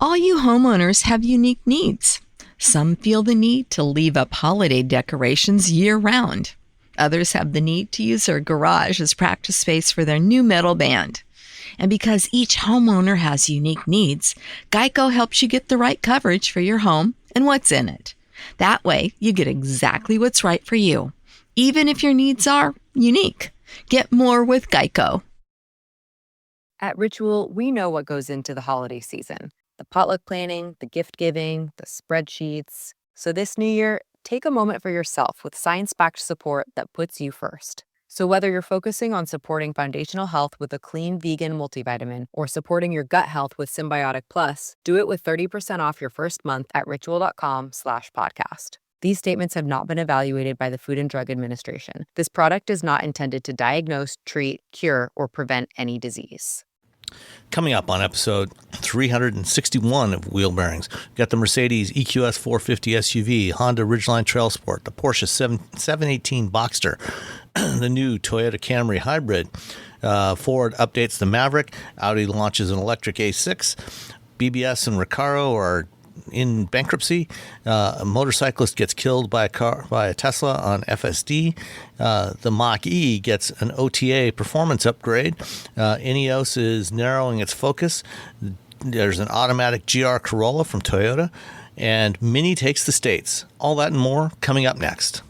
All you homeowners have unique needs. Some feel the need to leave up holiday decorations year-round. Others have the need to use their garage as practice space for their new metal band. And because each homeowner has unique needs, Geico helps you get the right coverage for your home and what's in it. That way, you get exactly what's right for you, even if your needs are unique. Get more with Geico. At Ritual, we know what goes into the holiday season. The potluck planning, the gift giving, the spreadsheets. So this new year, take a moment for yourself with science-backed support that puts you first. So whether you're focusing on supporting foundational health with a clean vegan multivitamin or supporting your gut health with Symbiotic Plus, do it with 30% off your first month at ritual.com/podcast. These statements have not been evaluated by the Food and Drug Administration. This product is not intended to diagnose, treat, cure, or prevent any disease. Coming up on episode 361 of Wheel Bearings, we've got the Mercedes EQS 450 SUV, Honda Ridgeline Trailsport, the Porsche 718 Boxster, the new Toyota Camry Hybrid, Ford updates the Maverick, Audi launches an electric A6, BBS and Recaro are in bankruptcy. A motorcyclist gets killed by a Tesla on FSD. The Mach-E gets an OTA performance upgrade. Ineos is narrowing its focus. There's an automatic GR Corolla from Toyota. And Mini takes the States. All that and more coming up next.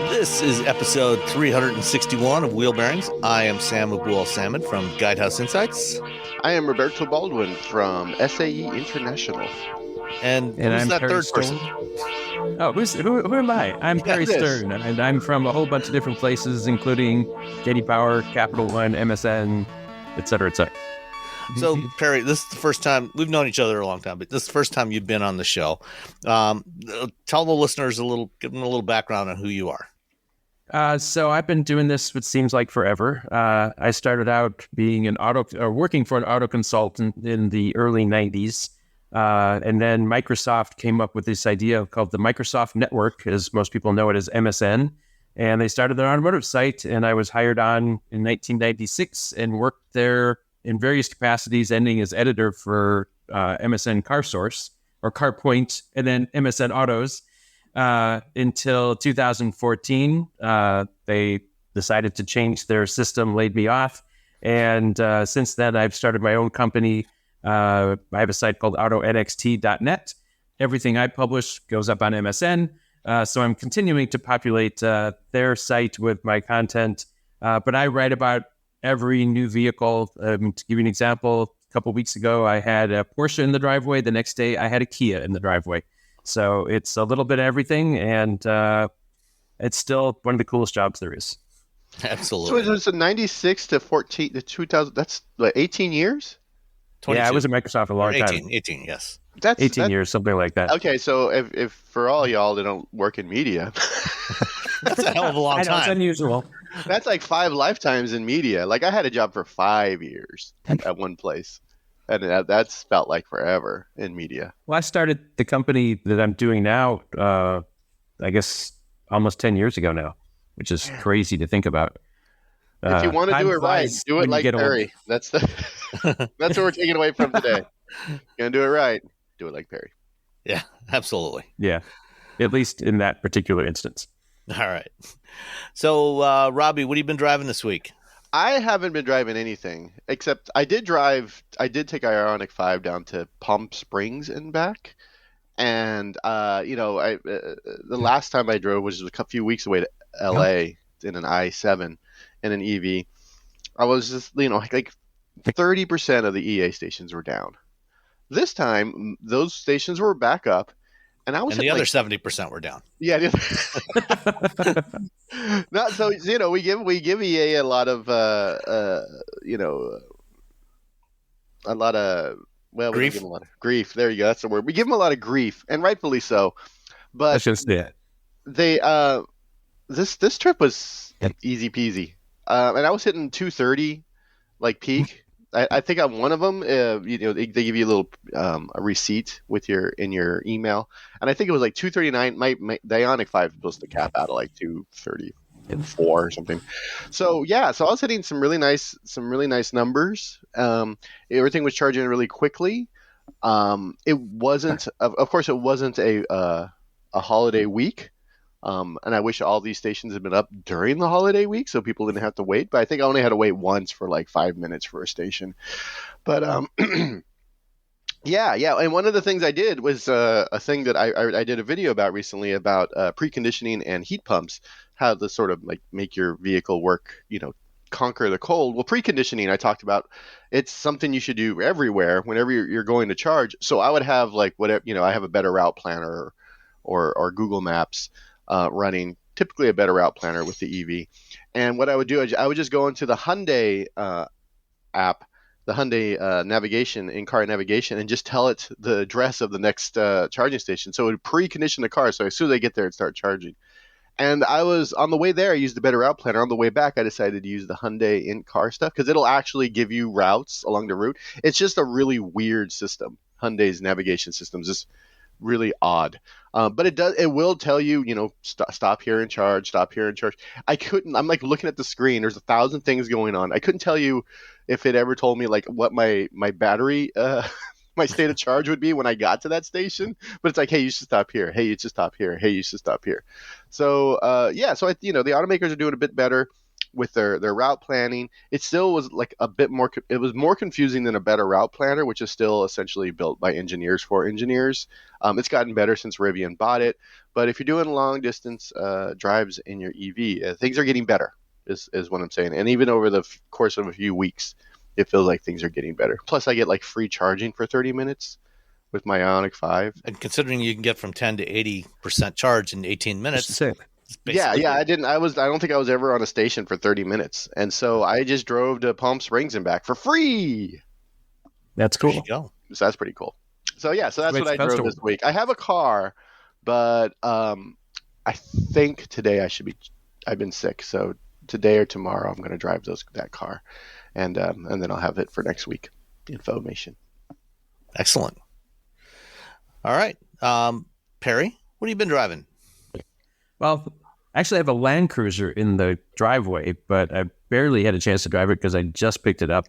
This is episode 361 of Wheel Bearings. I am Sam Abul-Salmon from Guidehouse Insights. I am Roberto Baldwin from SAE International. And who's I'm that Perry third Stern. person? Oh, who am I? I'm Perry Stern, and I'm from a whole bunch of different places, including JD Power, Capital One, MSN, et cetera, et cetera. So, Perry, this is the first time we've known each other a long time, but this is the first time you've been on the show. Tell the listeners give them a little background on who you are. So I've been doing this, what seems like forever. I started out being working for an auto consultant in the early 90s. And then Microsoft came up with this idea called the Microsoft Network, as most people know it as MSN. And they started their automotive site, and I was hired on in 1996 and worked there in various capacities, ending as editor for MSN CarSource or CarPoint, and then MSN Autos. Until 2014, they decided to change their system, laid me off. And since then, I've started my own company. I have a site called autonxt.net. Everything I publish goes up on MSN. So I'm continuing to populate their site with my content. But I write about every new vehicle. To give you an example, a couple of weeks ago, I had a Porsche in the driveway. The next day, I had a Kia in the driveway. So it's a little bit of everything, and it's still one of the coolest jobs there is. Absolutely. So it was a 96 to 14 to 2000. That's like 18 years? 22. Yeah, I was at Microsoft a long 18, time. 18, yes. That's 18 years, something like that. Okay, so if for all y'all that don't work in media, That's a hell of a long I know, it's time. unusual. that's like 5 lifetimes in media. Like I had a job for 5 years at one place. And that's felt like forever in media. Well, I started the company that I'm doing now, I guess, almost 10 years ago now, which is crazy to think about. If you want to do it right, flies do when it you like get old. Perry. That's what we're taking away from today. You're gonna do it right. Do it like Perry. Yeah, absolutely. Yeah, at least in that particular instance. All right. So, Robbie, what have you been driving this week? I haven't been driving anything except I did take Ioniq 5 down to Palm Springs and back. And, the last time I drove was a few weeks away to LA in an i7 in an EV. I was just, like 30% of the EA stations were down. This time, those stations were back up. And the other 70% were down. Yeah. No, so we give EA a lot of we Grief? give them a lot of grief. There you go. That's the word. We give them a lot of grief, and rightfully so. But That's just it. they this trip was easy peasy, and I was hitting 230 like peak. I think on one of them, they give you a little a receipt in your email, and I think it was like 239. The Ioniq 5 was supposed to cap out at like 230, hit 4 or something. So yeah, so I was hitting some really nice numbers. Everything was charging really quickly. It wasn't, of course, it wasn't a holiday week. And I wish all these stations had been up during the holiday week so people didn't have to wait. But I think I only had to wait once for like 5 minutes for a station. But yeah. And one of the things I did was a thing that I did a video about recently about preconditioning and heat pumps, how to sort of like make your vehicle work, conquer the cold. Well, preconditioning, I talked about, it's something you should do everywhere whenever you're going to charge. So I would have like whatever, I have a better route planner or Google Maps running, typically a better route planner with the EV. And what I would do, I would just go into the Hyundai app, the Hyundai navigation, in-car navigation, and just tell it the address of the next charging station. So it would precondition the car, so as soon as I get there, it'd start charging. And I was, on the way there, I used the better route planner. On the way back, I decided to use the Hyundai in-car stuff, because it'll actually give you routes along the route. It's just a really weird system. Hyundai's navigation system is just really odd. But it will tell you, stop here and charge, stop here and charge. I'm like looking at the screen. There's 1,000 things going on. I couldn't tell you if it ever told me like what my battery, my state of charge would be when I got to that station. But it's like, hey, you should stop here. Hey, you should stop here. Hey, you should stop here. So, so the automakers are doing a bit better with their route planning. It still was like a bit more, it was more confusing than a better route planner, which is still essentially built by engineers for engineers. It's gotten better since Rivian bought it. But if you're doing long distance drives in your EV, things are getting better is what I'm saying. And even over the course of a few weeks, it feels like things are getting better. Plus I get like free charging for 30 minutes with my Ioniq 5. And considering you can get from 10 to 80% charge in 18 minutes. Yeah. I don't think I was ever on a station for 30 minutes. And so I just drove to Palm Springs and back for free. That's cool. There you go. So that's pretty cool. So that's what I drove this week. I have a car, but I think today I've been sick. So today or tomorrow I'm going to drive that car. And then I'll have it for next week. Information. Excellent. All right. Perry, what have you been driving? Well, actually, I have a Land Cruiser in the driveway, but I barely had a chance to drive it because I just picked it up.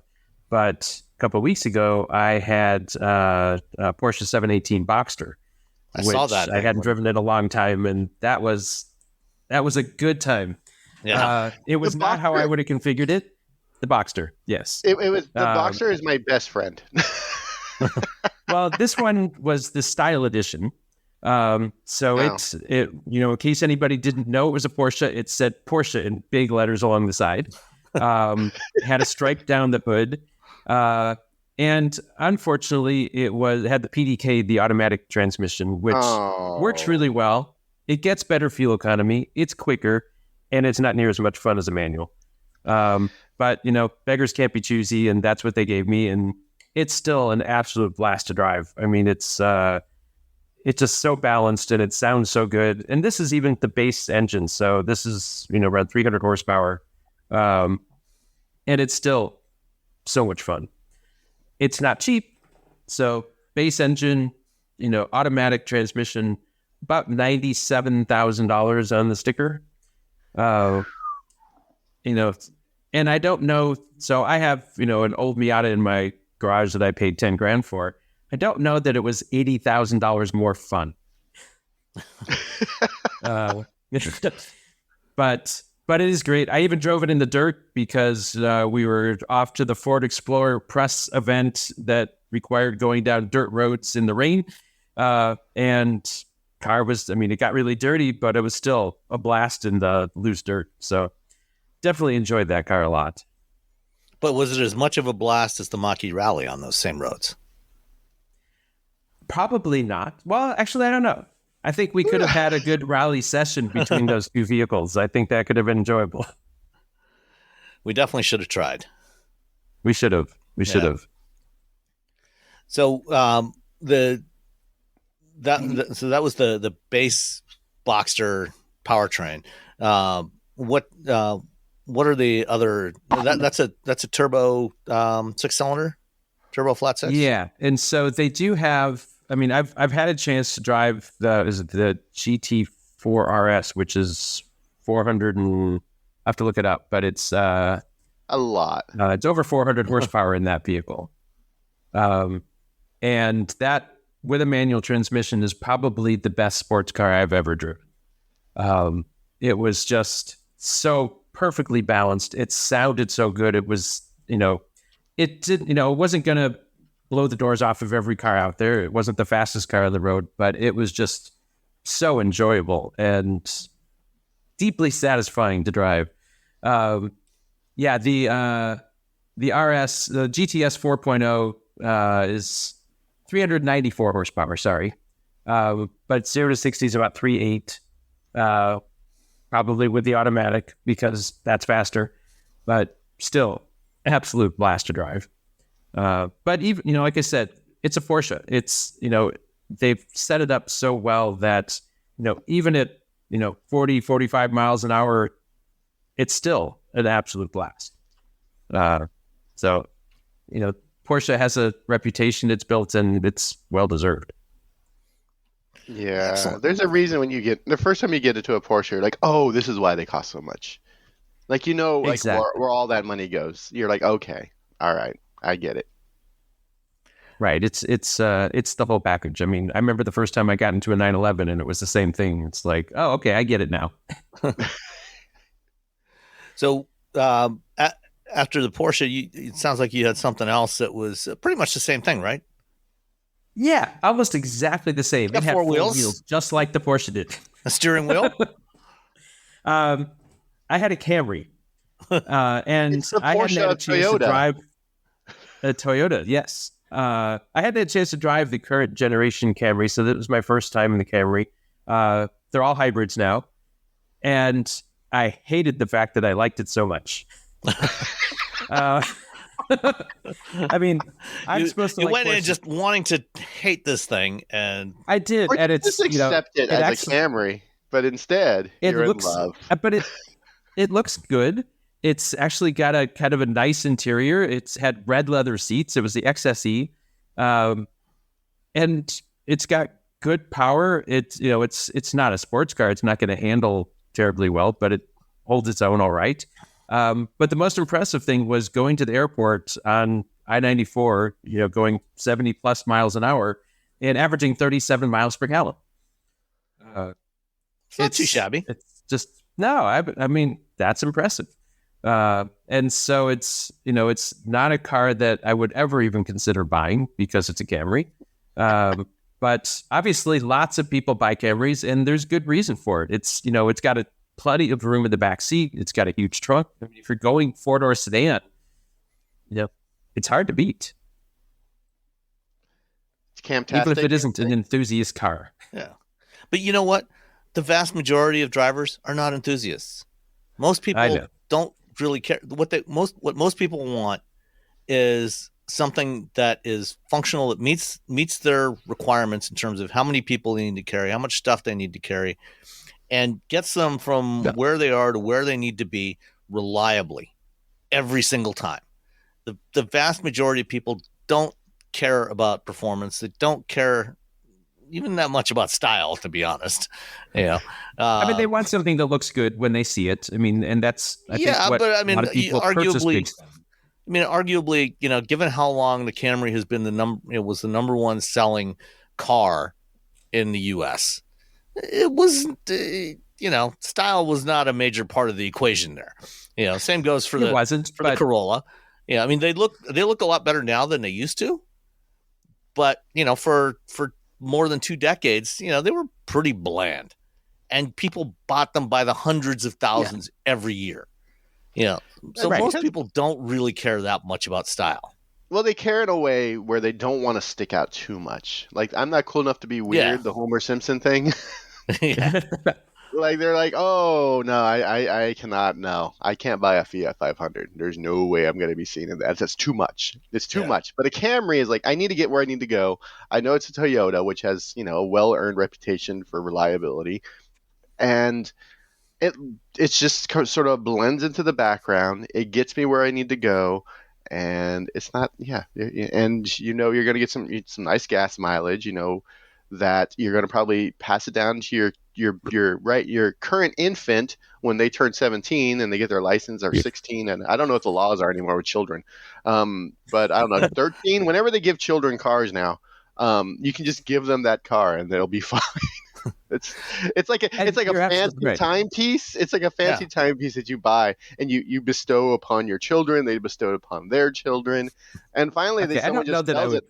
But a couple of weeks ago, I had a Porsche 718 Boxster. I saw that. I hadn't driven in a long time, and that was a good time. Yeah. It was not how I would have configured it. The Boxster, yes. It was the Boxster is my best friend. Well, this one was the Style Edition. So it's in case anybody didn't know it was a Porsche, it said Porsche in big letters along the side. It had a stripe down the hood. And unfortunately, it had the PDK, the automatic transmission, which works really well. It gets better fuel economy. It's quicker, and it's not near as much fun as a manual. But beggars can't be choosy, and that's what they gave me. And it's still an absolute blast to drive. I mean, it's just so balanced, and it sounds so good. And this is even the base engine, so this is around 300 horsepower, and it's still so much fun. It's not cheap, so base engine, automatic transmission, about $97,000 on the sticker. And I don't know. So I have, an old Miata in my garage that I paid $10,000 for. I don't know that it was $80,000 more fun. But it is great. I even drove it in the dirt because we were off to the Ford Explorer press event that required going down dirt roads in the rain. And car was, it got really dirty, but it was still a blast in the loose dirt. So definitely enjoyed that car a lot. But was it as much of a blast as the Mach-E Rally on those same roads? Probably not. Well, actually, I don't know. I think we could have had a good rally session between those two vehicles. I think that could have been enjoyable. We definitely should have tried. We should have. So that was the base Boxster powertrain. What are the other? That's a turbo 6-cylinder, turbo flat six. Yeah, and so they do have. I've had a chance to drive the GT4 RS, which is 400 and I have to look it up, but it's A lot. it's over 400 horsepower in that vehicle. And that with a manual transmission is probably the best sports car I've ever driven. It was just so perfectly balanced. It sounded so good. It was, it didn't, it wasn't going to blow the doors off of every car out there. It wasn't the fastest car on the road, but it was just so enjoyable and deeply satisfying to drive. The GTS 4.0 is 394 horsepower, sorry. But 0 to 60 is about 3.8, probably with the automatic because that's faster, but still absolute blast to drive. But even, like I said, it's a Porsche. It's, they've set it up so well that, even at, 40, 45 miles an hour, it's still an absolute blast. So, Porsche has a reputation it's built and it's well deserved. Yeah. Excellent. There's a reason when the first time you get into a Porsche, you're like, oh, this is why they cost so much. Like, Exactly. where all that money goes. You're like, okay, all right, I get it. Right. It's the whole package. I mean, I remember the first time I got into a 911 and it was the same thing. It's like, oh, okay, I get it now. So after the Porsche, it sounds like you had something else that was pretty much the same thing, right? Yeah, almost exactly the same. Got It had four four wheels? just like the Porsche did. A steering wheel? I had a Camry, and It's the I hadn't had a Porsche chance to Toyota. drive a Toyota. Yes, I hadn't had a chance to drive the current generation Camry, so that was my first time in the Camry. They're all hybrids now, and I hated the fact that I liked it so much. I mean, I'm supposed to. You like went in Porsche. just wanting to hate this thing, and I did, Or and you it's just accept it as actually- a Camry, but instead you're looks, in love. but it looks good. It's actually got a kind of a nice interior. It's had red leather seats. It was the XSE, and it's got good power. It's not a sports car. It's not going to handle terribly well, but it holds its own all right. But the most impressive thing was going to the airport on I-94, going 70 plus miles an hour and averaging 37 miles per gallon. it's not too shabby. It's just, no, I mean, that's impressive. And so it's not a car that I would ever even consider buying because it's a Camry. But obviously lots of people buy Camrys and there's good reason for it. It's got plenty of room in the back seat. It's got a huge trunk. I mean, if you're going 4-door sedan, it's hard to beat. It's camtastic. Even if it isn't an enthusiast car. Yeah. But you know what? The vast majority of drivers are not enthusiasts. Most I people know. don't really care. What most people want is something that is functional, that meets their requirements in terms of how many people they need to carry, how much stuff they need to carry, and gets them from where they are to where they need to be reliably every single time. The vast majority of people don't care about performance. They don't care even that much about style, to be honest. I mean, they want something that looks good when they see it. I mean, and that's I think what but I mean, a lot of people purchase big stuff. Arguably, given how long the Camry has been was the number one selling car in the U.S., it wasn't, style was not a major part of the equation there. Same goes for the Corolla. Yeah, I mean, they look a lot better now than they used to. But, for more than 2 decades, they were pretty bland. And people bought them by the hundreds of thousands every year. So most people don't really care that much about style. Well, they care in a way where they don't want to stick out too much. Like, I'm not cool enough to be weird, the Homer Simpson thing. Yeah. Like, they're like, oh, no, I cannot, no. I can't buy a Fiat 500. There's no way I'm going to be seen in that. That's too much. It's too much. But a Camry is like, I need to get where I need to go. I know it's a Toyota, which has, a well-earned reputation for reliability. And it's just sort of blends into the background. It gets me where I need to go. And it's not, and you're going to get some nice gas mileage. that you're going to probably pass it down to your current infant when they turn 17 and they get their license, or 16, and I don't know what the laws are anymore with children, but I don't know, 13. Whenever they give children cars now, you can just give them that car and they'll be fine. It's like a fancy timepiece. It's like a fancy timepiece that you buy and you bestow upon your children. They bestow it upon their children, and finally someone just sells it.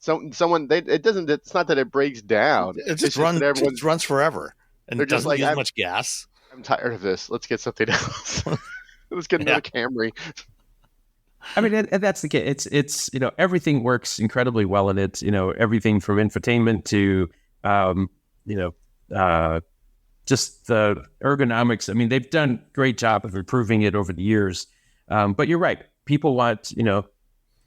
It's not that it breaks down. It just runs forever, and it doesn't use much gas. I'm tired of this. Let's get something else. Let's get another Camry. I mean, and that's the case. It's everything works incredibly well in it. Everything from infotainment to just the ergonomics. I mean, they've done a great job of improving it over the years. But you're right. People want,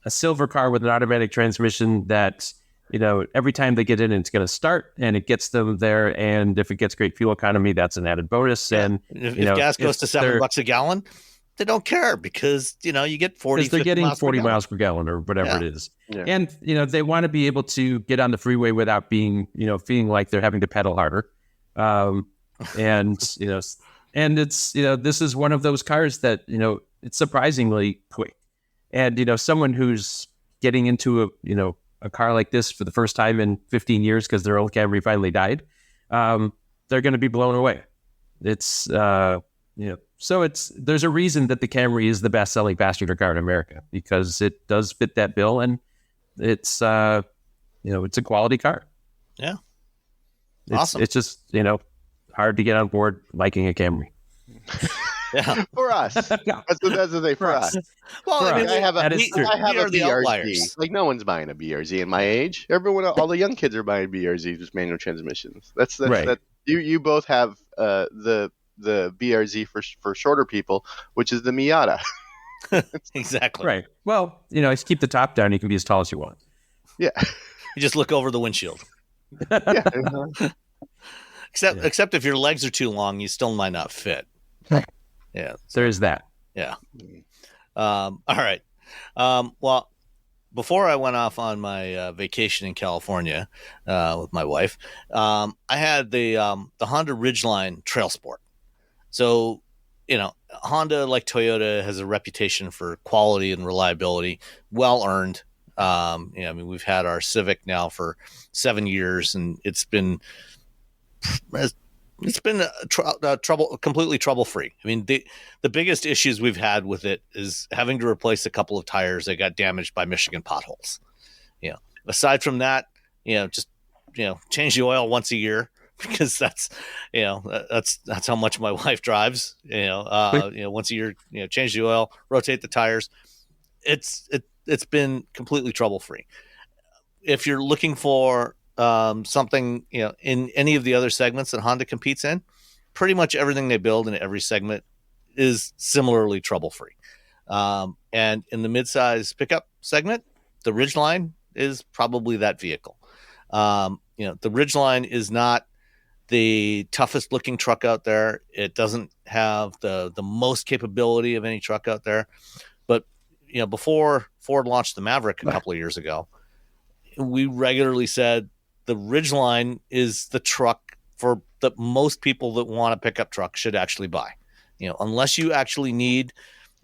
a silver car with an automatic transmission that, every time they get in, it's going to start and it gets them there. And if it gets great fuel economy, that's an added bonus. Yeah. And if gas goes to $7 a gallon, they don't care because, you get 40, they're getting 40 miles per gallon or whatever it is. Yeah. And, they want to be able to get on the freeway without being, feeling like they're having to pedal harder. And it's, this is one of those cars that, it's surprisingly quick. And, someone who's getting into a car like this for the first time in 15 years because their old Camry finally died, they're going to be blown away. It's, so there's a reason that the Camry is the best-selling passenger car in America because it does fit that bill, and it's it's a quality car. Yeah, awesome. It's just hard to get on board liking a Camry. Yeah, for us. That's the thing for us. Well, I have a the BRZ. Like no one's buying a BRZ in my age. All the young kids are buying BRZs with manual transmissions. That's right. That you both have the BRZ for shorter people, which is the Miata. Exactly. Right. Well, if you keep the top down, you can be as tall as you want. Yeah. You just look over the windshield. Yeah. Except if your legs are too long, you still might not fit. Yeah. There is that. Yeah. All right. Well, before I went off on my vacation in California with my wife, I had the Honda Ridgeline Trailsport. So, Honda, like Toyota, has a reputation for quality and reliability, well earned. We've had our Civic now for 7 years, and it's been completely trouble free. I mean, the biggest issues we've had with it is having to replace a couple of tires that got damaged by Michigan potholes. Aside from that, just change the oil once a year. Because that's how much my wife drives. Once a year, change the oil, rotate the tires. It's been completely trouble free. If you're looking for something, in any of the other segments that Honda competes in, pretty much everything they build in every segment is similarly trouble free. And in the midsize pickup segment, the Ridgeline is probably that vehicle. The Ridgeline is not the toughest looking truck out there. It doesn't have the most capability of any truck out there. But, before Ford launched the Maverick a couple of years ago, we regularly said the Ridgeline is the truck for that most people that want a pickup truck should actually buy. Unless you actually need,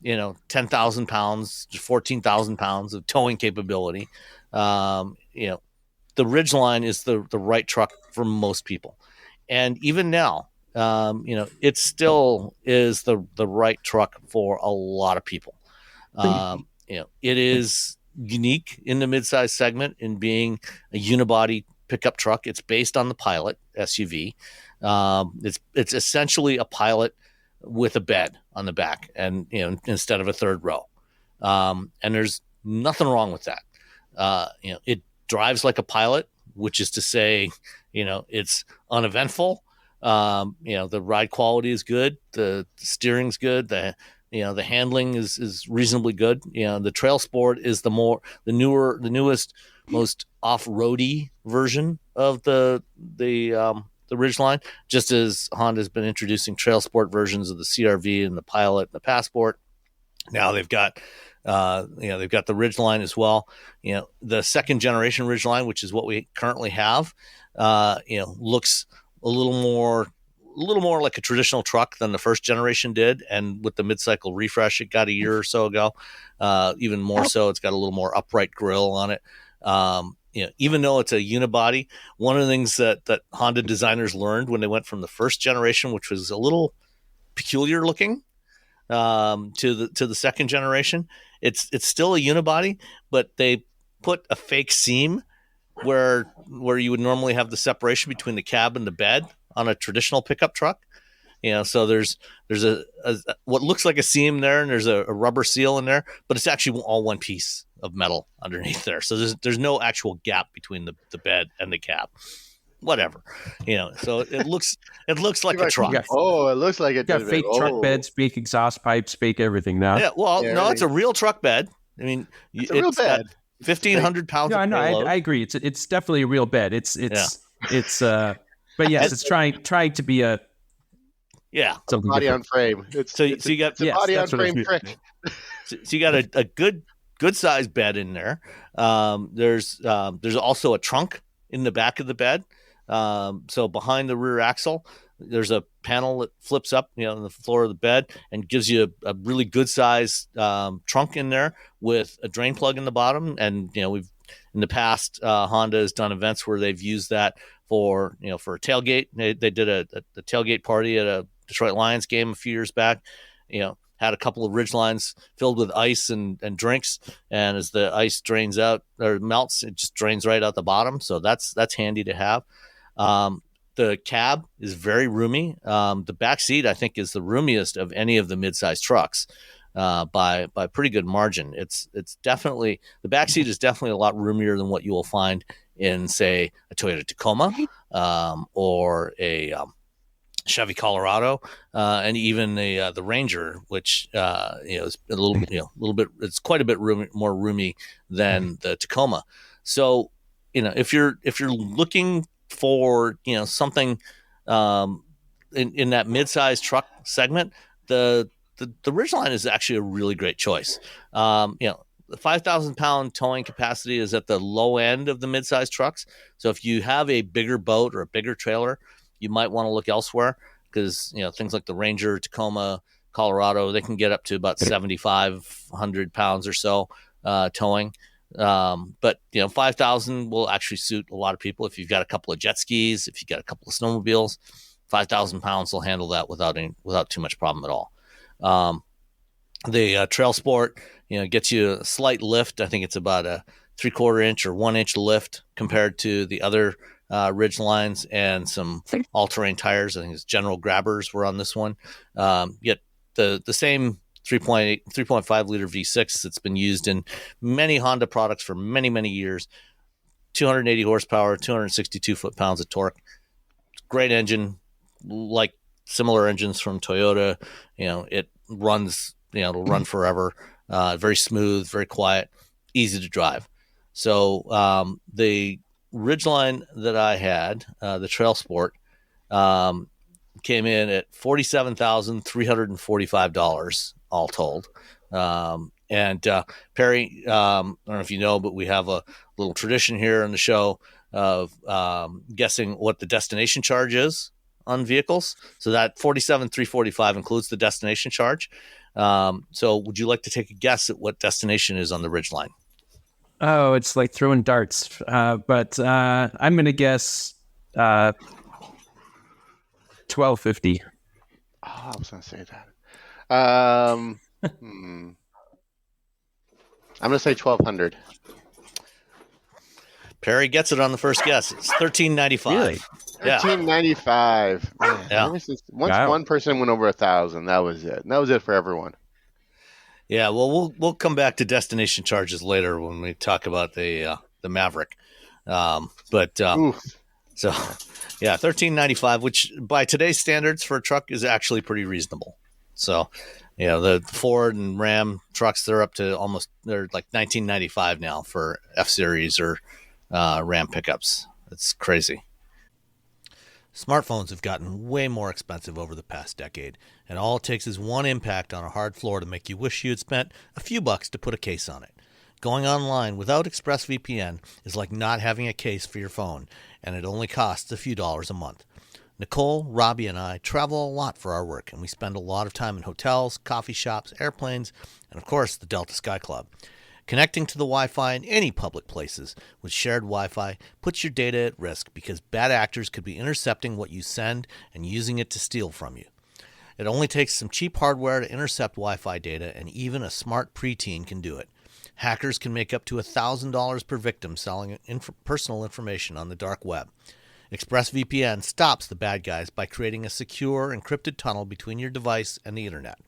10,000 pounds, 14,000 pounds of towing capability, the Ridgeline is the right truck for most people. And even now, it still is the right truck for a lot of people. It is unique in the midsize segment in being a unibody pickup truck. It's based on the Pilot SUV. It's essentially a Pilot with a bed on the back, and instead of a third row. And there's nothing wrong with that. It drives like a Pilot, which is to say, it's uneventful. The ride quality is good. The steering's good. The handling is reasonably good. The Trailsport is the newest, most off-roady version of the Ridgeline, just as Honda's been introducing Trailsport versions of the CR-V and the Pilot and the Passport. Now they've got They've got the Ridgeline as well. The second generation Ridgeline, which is what we currently have, looks a little more like a traditional truck than the first generation did. And with the mid-cycle refresh it got a year or so ago, even more so, it's got a little more upright grille on it. Even though it's a unibody, one of the things that Honda designers learned when they went from the first generation, which was a little peculiar looking, to the second generation, it's still a unibody, but they put a fake seam where you would normally have the separation between the cab and the bed on a traditional pickup truck. So there's a what looks like a seam there, and there's a rubber seal in there, but it's actually all one piece of metal underneath there. So there's no actual gap between the bed and the cab. Whatever, so it looks like a truck. It looks like it. Got fake truck beds, fake exhaust pipes, fake everything now. Yeah, well, no, it's a real truck bed. I mean, it's a real bed. 1,500 pounds. No, I agree. It's definitely a real bed. But yes, it's trying to be a body different. On frame. So you got a body on frame trick. So you got a good sized bed in there. There's also a trunk in the back of the bed. So behind the rear axle, there's a panel that flips up, on the floor of the bed, and gives you a really good size trunk in there with a drain plug in the bottom. And we've in the past, Honda has done events where they've used that for a tailgate. They did a tailgate party at a Detroit Lions game a few years back. Had a couple of Ridgelines filled with ice and drinks, and as the ice drains out or melts, it just drains right out the bottom. So that's handy to have. The cab is very roomy. The back seat, I think, is the roomiest of any of the midsize trucks by a pretty good margin. It's definitely, the back seat is definitely a lot roomier than what you will find in, say, a Toyota Tacoma or a Chevy Colorado, and even the Ranger, which is a little bit. It's quite a bit more roomy than the Tacoma. So if you're looking for something in that mid-sized truck segment, the Ridgeline is actually a really great choice. The 5,000-pound towing capacity is at the low end of the mid-sized trucks. So if you have a bigger boat or a bigger trailer, you might want to look elsewhere, because things like the Ranger, Tacoma, Colorado, they can get up to about 7,500 pounds or so towing. But 5,000 will actually suit a lot of people. If you've got a couple of jet skis, if you've got a couple of snowmobiles, 5,000 pounds will handle that without too much problem at all. The Trailsport, gets you a slight lift. I think it's about a 3/4 inch or 1 inch lift compared to the other Ridgelines, and some all-terrain tires. I think it's General Grabbers were on this one. Yet the same 3.5 liter V6 that's been used in many Honda products for many, many years. 280 horsepower, 262 foot-pounds of torque. Great engine, like similar engines from Toyota. It runs, it'll run forever. Very smooth, very quiet, easy to drive. So the Ridgeline that I had, the Trailsport, came in at $47,345 all told. And Perry, I don't know if you know, but we have a little tradition here on the show of guessing what the destination charge is on vehicles. So that $47,345 includes the destination charge. So would you like to take a guess at what destination is on the Ridgeline? Oh, it's like throwing darts. But I'm going to guess $1,250. Oh, I was going to say that. I'm going to say $1,200. Perry gets it on the first guess. It's $1,395. Really? Yeah. $1,395. Yeah. Once one person went over 1,000, that was it. And that was it for everyone. Yeah, well, we'll come back to destination charges later when we talk about the Maverick. So yeah, $1,395, which by today's standards for a truck is actually pretty reasonable. So, the Ford and Ram trucks, they're like $1,995 now for F-Series or Ram pickups. It's crazy. Smartphones have gotten way more expensive over the past decade, and all it takes is one impact on a hard floor to make you wish you had spent a few bucks to put a case on it. Going online without ExpressVPN is like not having a case for your phone, and it only costs a few dollars a month. Nicole, Robbie, and I travel a lot for our work, and we spend a lot of time in hotels, coffee shops, airplanes, and of course the Delta Sky Club. Connecting to the Wi-Fi in any public places with shared Wi-Fi puts your data at risk because bad actors could be intercepting what you send and using it to steal from you. It only takes some cheap hardware to intercept Wi-Fi data, and even a smart preteen can do it. Hackers can make up to $1,000 per victim selling personal information on the dark web. ExpressVPN stops the bad guys by creating a secure, encrypted tunnel between your device and the internet.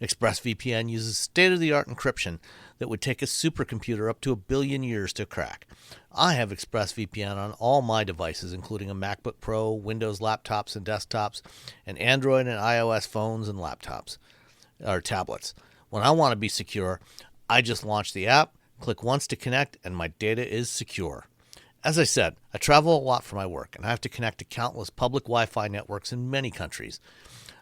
ExpressVPN uses state-of-the-art encryption that would take a supercomputer up to 1 billion years to crack. I have ExpressVPN on all my devices, including a MacBook Pro, Windows laptops and desktops, and Android and iOS phones and laptops, or tablets. When I want to be secure, I just launch the app, click once to connect, and my data is secure. As I said, I travel a lot for my work, and I have to connect to countless public Wi-Fi networks in many countries.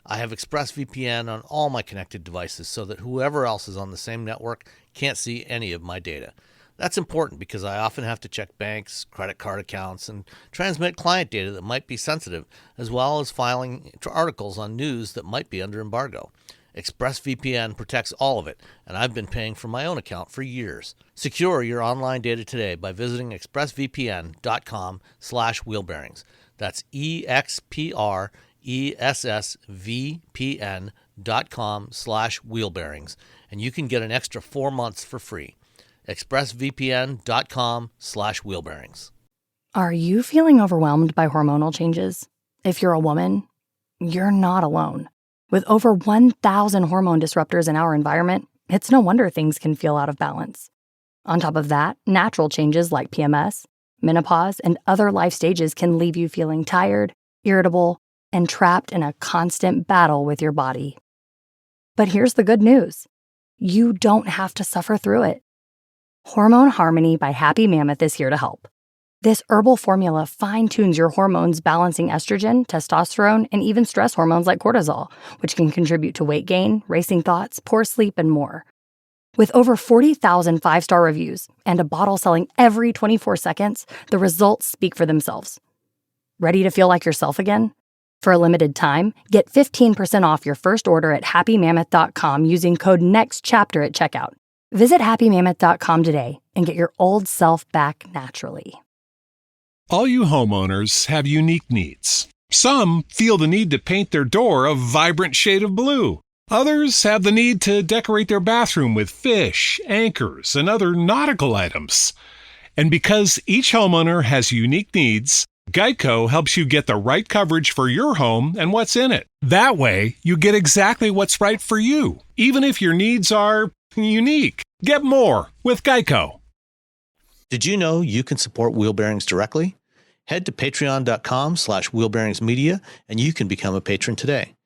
I have ExpressVPN on all my connected devices so that whoever else is on the same network can't see any of my data. That's important because I often have to check banks, credit card accounts, and transmit client data that might be sensitive, as well as filing articles on news that might be under embargo. ExpressVPN protects all of it, and I've been paying for my own account for years. Secure your online data today by visiting expressvpn.com/wheelbearings. That's expressvpn.com/wheelbearings, and you can get an extra 4 months for free. expressvpn.com/wheelbearings. Are you feeling overwhelmed by hormonal changes? If you're a woman, you're not alone. With over 1,000 hormone disruptors in our environment, it's no wonder things can feel out of balance. On top of that, natural changes like PMS, menopause, and other life stages can leave you feeling tired, irritable, and trapped in a constant battle with your body. But here's the good news. You don't have to suffer through it. Hormone Harmony by Happy Mammoth is here to help. This herbal formula fine-tunes your hormones, balancing estrogen, testosterone, and even stress hormones like cortisol, which can contribute to weight gain, racing thoughts, poor sleep, and more. With over 40,000 five-star reviews and a bottle selling every 24 seconds, the results speak for themselves. Ready to feel like yourself again? For a limited time, get 15% off your first order at happymammoth.com using code NEXTCHAPTER at checkout. Visit happymammoth.com today and get your old self back naturally. All you homeowners have unique needs. Some feel the need to paint their door a vibrant shade of blue. Others have the need to decorate their bathroom with fish, anchors, and other nautical items. And because each homeowner has unique needs, Geico helps you get the right coverage for your home and what's in it. That way, you get exactly what's right for you, even if your needs are unique. Get more with Geico. Did you know you can support Wheel Bearings directly? Head to patreon.com/wheelbearingsmedia and you can become a patron today.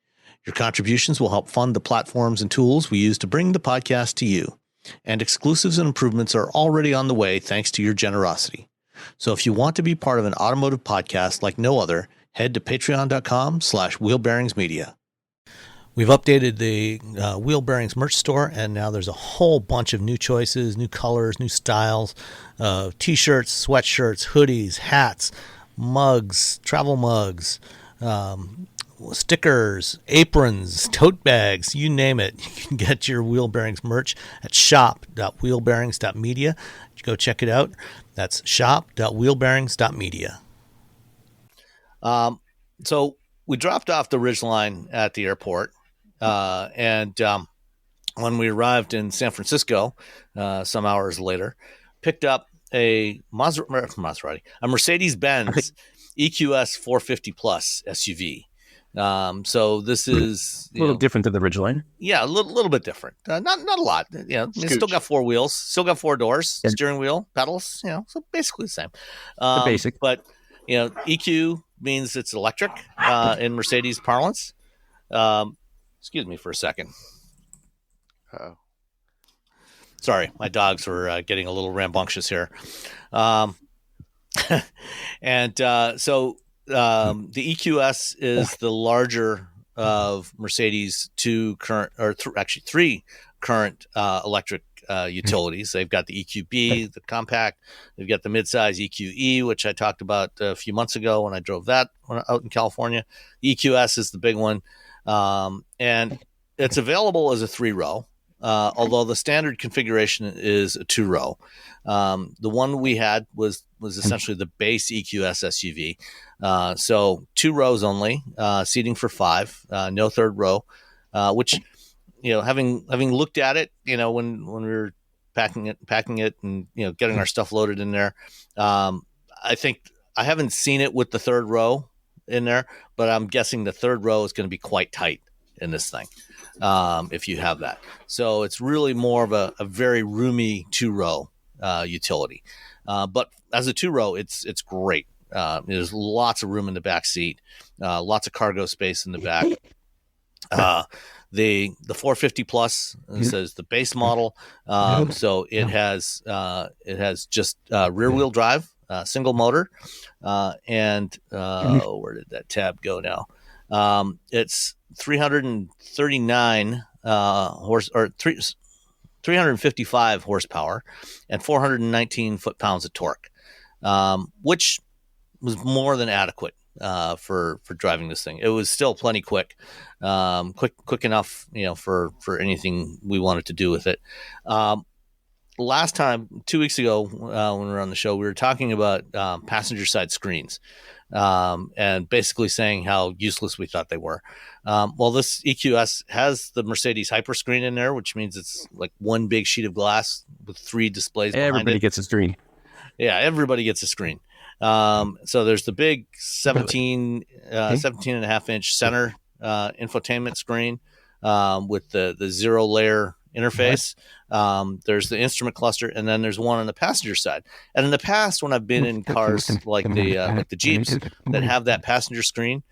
Your contributions will help fund the platforms and tools we use to bring the podcast to you. And exclusives and improvements are already on the way thanks to your generosity. So if you want to be part of an automotive podcast like no other, head to patreon.com/wheelbearingsmedia. We've updated the Wheel Bearings merch store, and now there's a whole bunch of new choices, new colors, new styles, t-shirts, sweatshirts, hoodies, hats, mugs, travel mugs, stickers, aprons, tote bags, you name it. You can get your Wheel Bearings merch at shop.wheelbearings.media. Go check it out. That's shop.wheelbearings.media. So we dropped off the Ridgeline at the airport. And when we arrived in San Francisco, some hours later, picked up a Mercedes-Benz EQS 450 Plus SUV. So this is a little different than the Ridgeline. Yeah, a little bit different. Not a lot. It's still got 4 wheels, still got 4 doors, steering wheel, pedals. So basically the same. The basic, but EQ means it's electric in Mercedes parlance. Excuse me for a second. Oh, sorry, my dogs were getting a little rambunctious here. And so the EQS is the larger of Mercedes three current electric utilities. They've got the EQB, the compact. They've got the midsize EQE, which I talked about a few months ago when I drove that out in California. The EQS is the big one, and it's available as a 3-row. Although the standard configuration is a 2-row. The one we had was essentially the base EQS SUV. So 2 rows only, seating for 5, no third row, which, having looked at it, when we were packing it and, getting our stuff loaded in there, I think I haven't seen it with the third row in there, but I'm guessing the third row is going to be quite tight in this thing. If you have that. So it's really more of a very roomy 2-row utility. But as a 2-row, it's great. There's lots of room in the back seat, lots of cargo space in the back. The 450 Plus says the base model. So it has just rear wheel drive, single motor, and where did that tab go now? It's 339 355 horsepower and 419 foot-pounds of torque, which was more than adequate for driving this thing. It was still plenty quick enough, for anything we wanted to do with it. Last time, 2 weeks ago, when we were on the show, we were talking about passenger side screens. And basically saying how useless we thought they were. Well, this EQS has the Mercedes Hyperscreen in there, which means it's like one big sheet of glass with 3 displays behind Everybody it. gets a screen. Yeah, everybody gets a screen. So there's the big 17 and a half inch center infotainment screen with the 0-layer interface. There's the instrument cluster, and then there's one on the passenger side. And in the past, when I've been in cars like the Jeeps that have that passenger screen,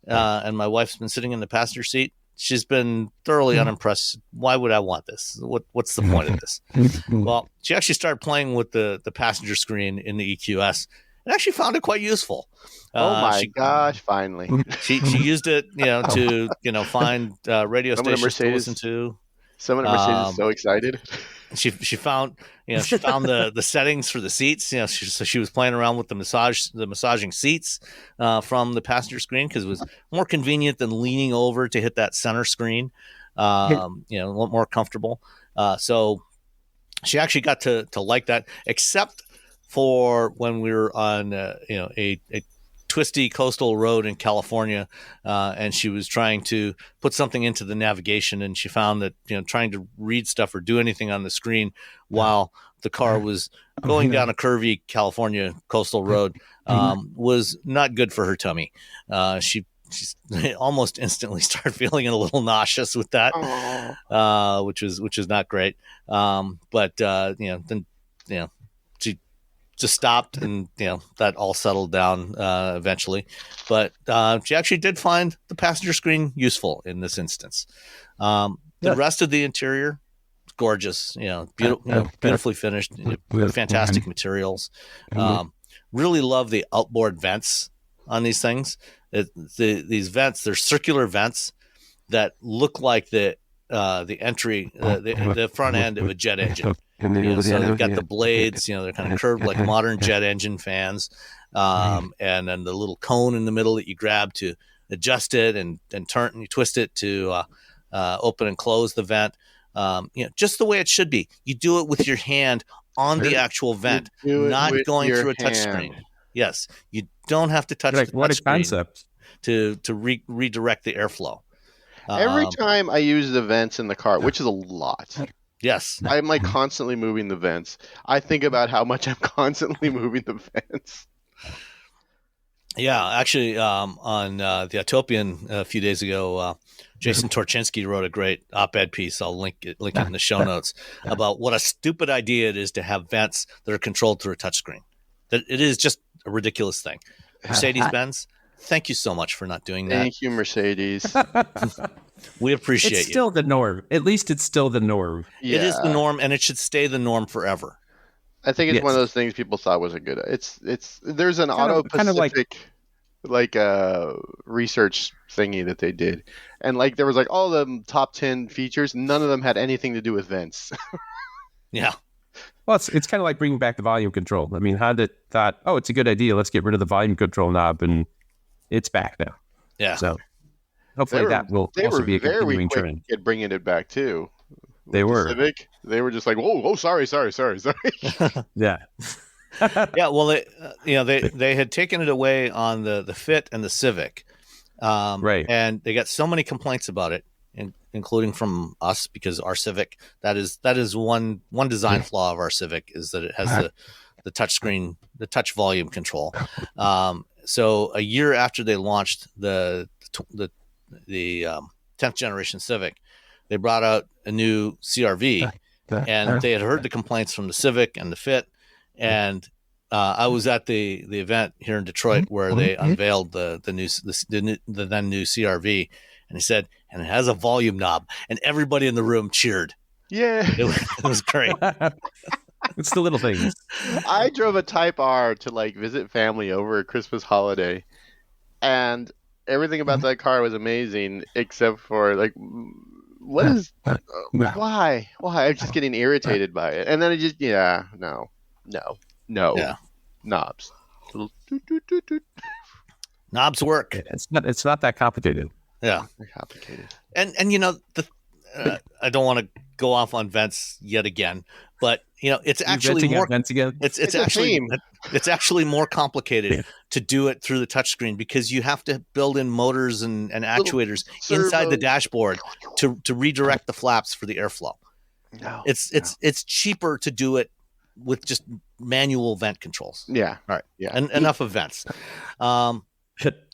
and my wife's been sitting in the passenger seat, she's been thoroughly unimpressed. Why would I want this? What's the point of this? Well, she actually started playing with the passenger screen in the EQS and actually found it quite useful. Oh my gosh! Finally, she used it, to find radio stations to listen to. Someone at Mercedes is so excited. She found the settings for the seats. So she was playing around with the massaging seats from the passenger screen because it was more convenient than leaning over to hit that center screen. A lot more comfortable. So she actually got to like that, except for when we were on a twisty coastal road in California, and she was trying to put something into the navigation, and she found that trying to read stuff or do anything on the screen while the car was going down a curvy California coastal road was not good for her tummy. She almost instantly started feeling a little nauseous with that, which is not great. But then she just stopped, and that all settled down eventually. But she actually did find the passenger screen useful in this instance. The rest of the interior, gorgeous, beautifully finished, fantastic materials. Really love the outboard vents on these things. These vents, they're circular vents that look like the entry, the front end of a jet engine. So they've got the blades, they're kind of curved like modern jet engine fans. And then the little cone in the middle that you grab to adjust it and turn and you twist it to open and close the vent. Just the way it should be. You do it with your hand on the actual vent, not going through a touchscreen. Yes, you don't have to touch the what a concept to redirect the airflow. Every time I use the vents in the car, which is a lot. Yes. I'm like constantly moving the vents. I think about how much I'm constantly moving the vents. Yeah, actually, on the Autopian a few days ago, Jason Torchinsky wrote a great op-ed piece. I'll link it in the show notes about what a stupid idea it is to have vents that are controlled through a touchscreen. That it is just a ridiculous thing. Mercedes-Benz, thank you so much for not doing that. Thank you, Mercedes. We appreciate It's still the norm. At least it's still the norm. Yeah. It is the norm, and it should stay the norm forever. I think it's one of those things people thought was a good. There's an Auto Pacific like research thingy that they did, and like there was like all the top 10 features. None of them had anything to do with vents. Yeah. Well, it's kind of like bringing back the volume control. I mean, Honda thought, oh, it's a good idea. Let's get rid of the volume control knob, and it's back now. Yeah. So hopefully that will also be a continuing trend. At bringing it back too. They With were. the Civic, they were just like, oh, sorry. Yeah. Yeah. Well, they had taken it away on the Fit and the Civic, Right. And they got so many complaints about it, including from us, because our Civic, that is one design flaw of our Civic, is that it has the touch screen, the touch volume control. So a year after they launched the 10th generation Civic, they brought out a new CRV, and they had heard the complaints from the Civic and the Fit, and I was at the event here in Detroit where they unveiled the then new CRV, and he said, and it has a volume knob, and everybody in the room cheered. Yeah, it was great. It's the little things. I drove a Type R to like visit family over a Christmas holiday, and everything about that car was amazing except for like, what is why I'm just getting irritated by it, and then no knobs. Knobs work. It's not that complicated. Yeah, they're complicated. And I don't want to go off on vents yet again, but it's actually more vents again. It's actually more complicated to do it through the touchscreen, because you have to build in motors and actuators inside the dashboard to redirect the flaps for the airflow. No, it's cheaper to do it with just manual vent controls. Yeah. All right. Yeah. And enough of vents.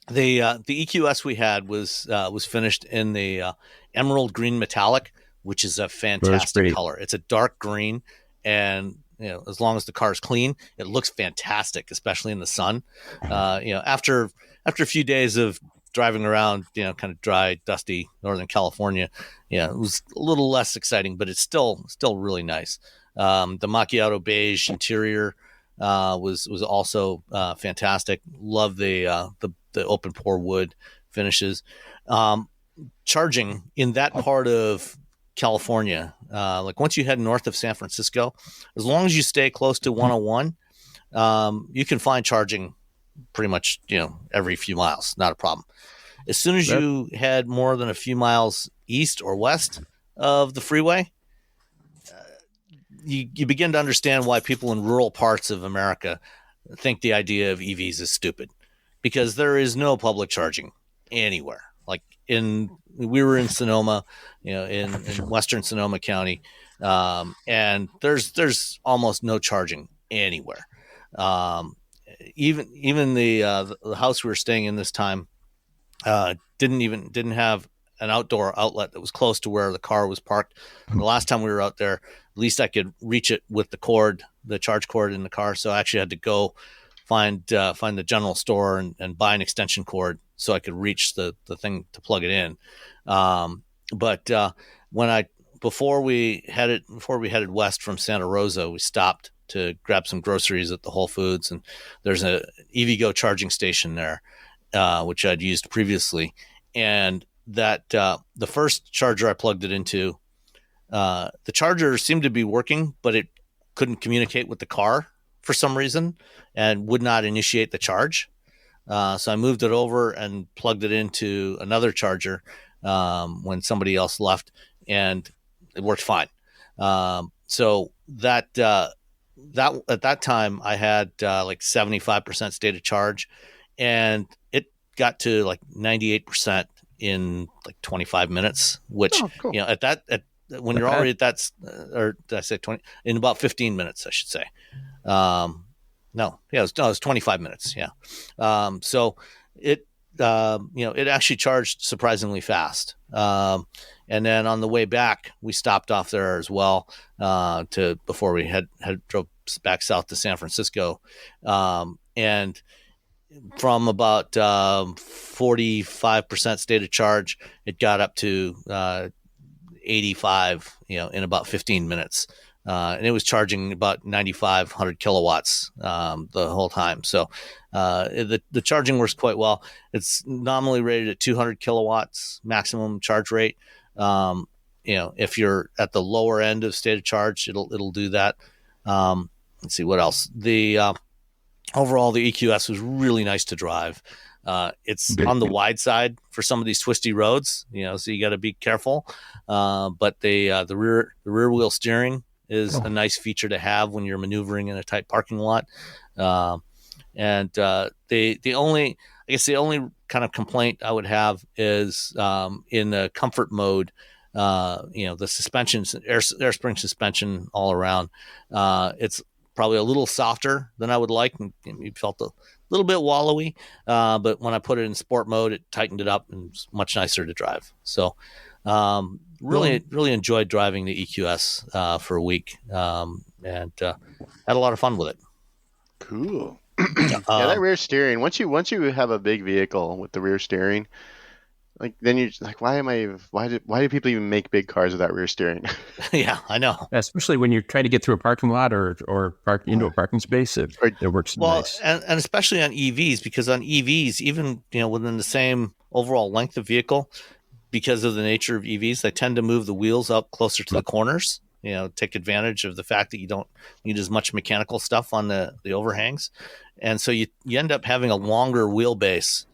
The EQS we had was finished in the emerald green metallic, which is a fantastic color. It's a dark green, and as long as the car is clean, it looks fantastic, especially in the sun. After a few days of driving around, kind of dry, dusty Northern California, it was a little less exciting, but it's still really nice. The macchiato beige interior was also fantastic. Love the open pore wood finishes. Charging in that part of California, like once you head north of San Francisco, as long as you stay close to 101, you can find charging pretty much every few miles, not a problem. As soon as you head more than a few miles east or west of the freeway, you begin to understand why people in rural parts of America think the idea of EVs is stupid, because there is no public charging anywhere. Like we were in Sonoma, in western Sonoma County, and there's almost no charging anywhere. Even the house we were staying in this time didn't have an outdoor outlet that was close to where the car was parked. And the last time we were out there, at least I could reach it with the charge cord in the car. So I actually had to go find the general store and buy an extension cord so I could reach the thing to plug it in. But before we headed west from Santa Rosa, we stopped to grab some groceries at the Whole Foods, and there's a EVgo charging station there, which I'd used previously. And that the first charger I plugged it into, the charger seemed to be working, but it couldn't communicate with the car for some reason and would not initiate the charge. So I moved it over and plugged it into another charger when somebody else left, and it worked fine. So that at that time I had like 75% state of charge, and it got to like 98% in like 25 minutes, which cool. When you're already at that, or did I say 20? In about 15 minutes, I should say. It was 25 minutes. Yeah. So it actually charged surprisingly fast. And then on the way back, we stopped off there as well before we had drove back south to San Francisco. And from about 45% state of charge, it got up to 85, in about 15 minutes. and it was charging about 9,500 kilowatts the whole time. So the charging works quite well. It's nominally rated at 200 kilowatts maximum charge rate. If you're at the lower end of state of charge, it'll do that. Let's see what else. Overall, the EQS was really nice to drive. It's on the wide side for some of these twisty roads, so you got to be careful. But the rear wheel steering is a nice feature to have when you're maneuvering in a tight parking lot. And the only kind of complaint I would have is in the comfort mode. The suspension, air spring suspension all around. It's probably a little softer than I would like. You felt a little bit wallowy, but when I put it in sport mode, it tightened it up and it's much nicer to drive. So really enjoyed driving the EQS for a week, and had a lot of fun with it. Cool. That rear steering. Once you have a big vehicle with the rear steering, then you're like, why do people even make big cars with that rear steering? Yeah, I know. Especially when you're trying to get through a parking lot or park into a parking space, it works nice. And especially on EVs, because on EVs, even within the same overall length of vehicle, because of the nature of EVs, they tend to move the wheels up closer to the corners. Take advantage of the fact that you don't need as much mechanical stuff on the overhangs, and so you end up having a longer wheelbase,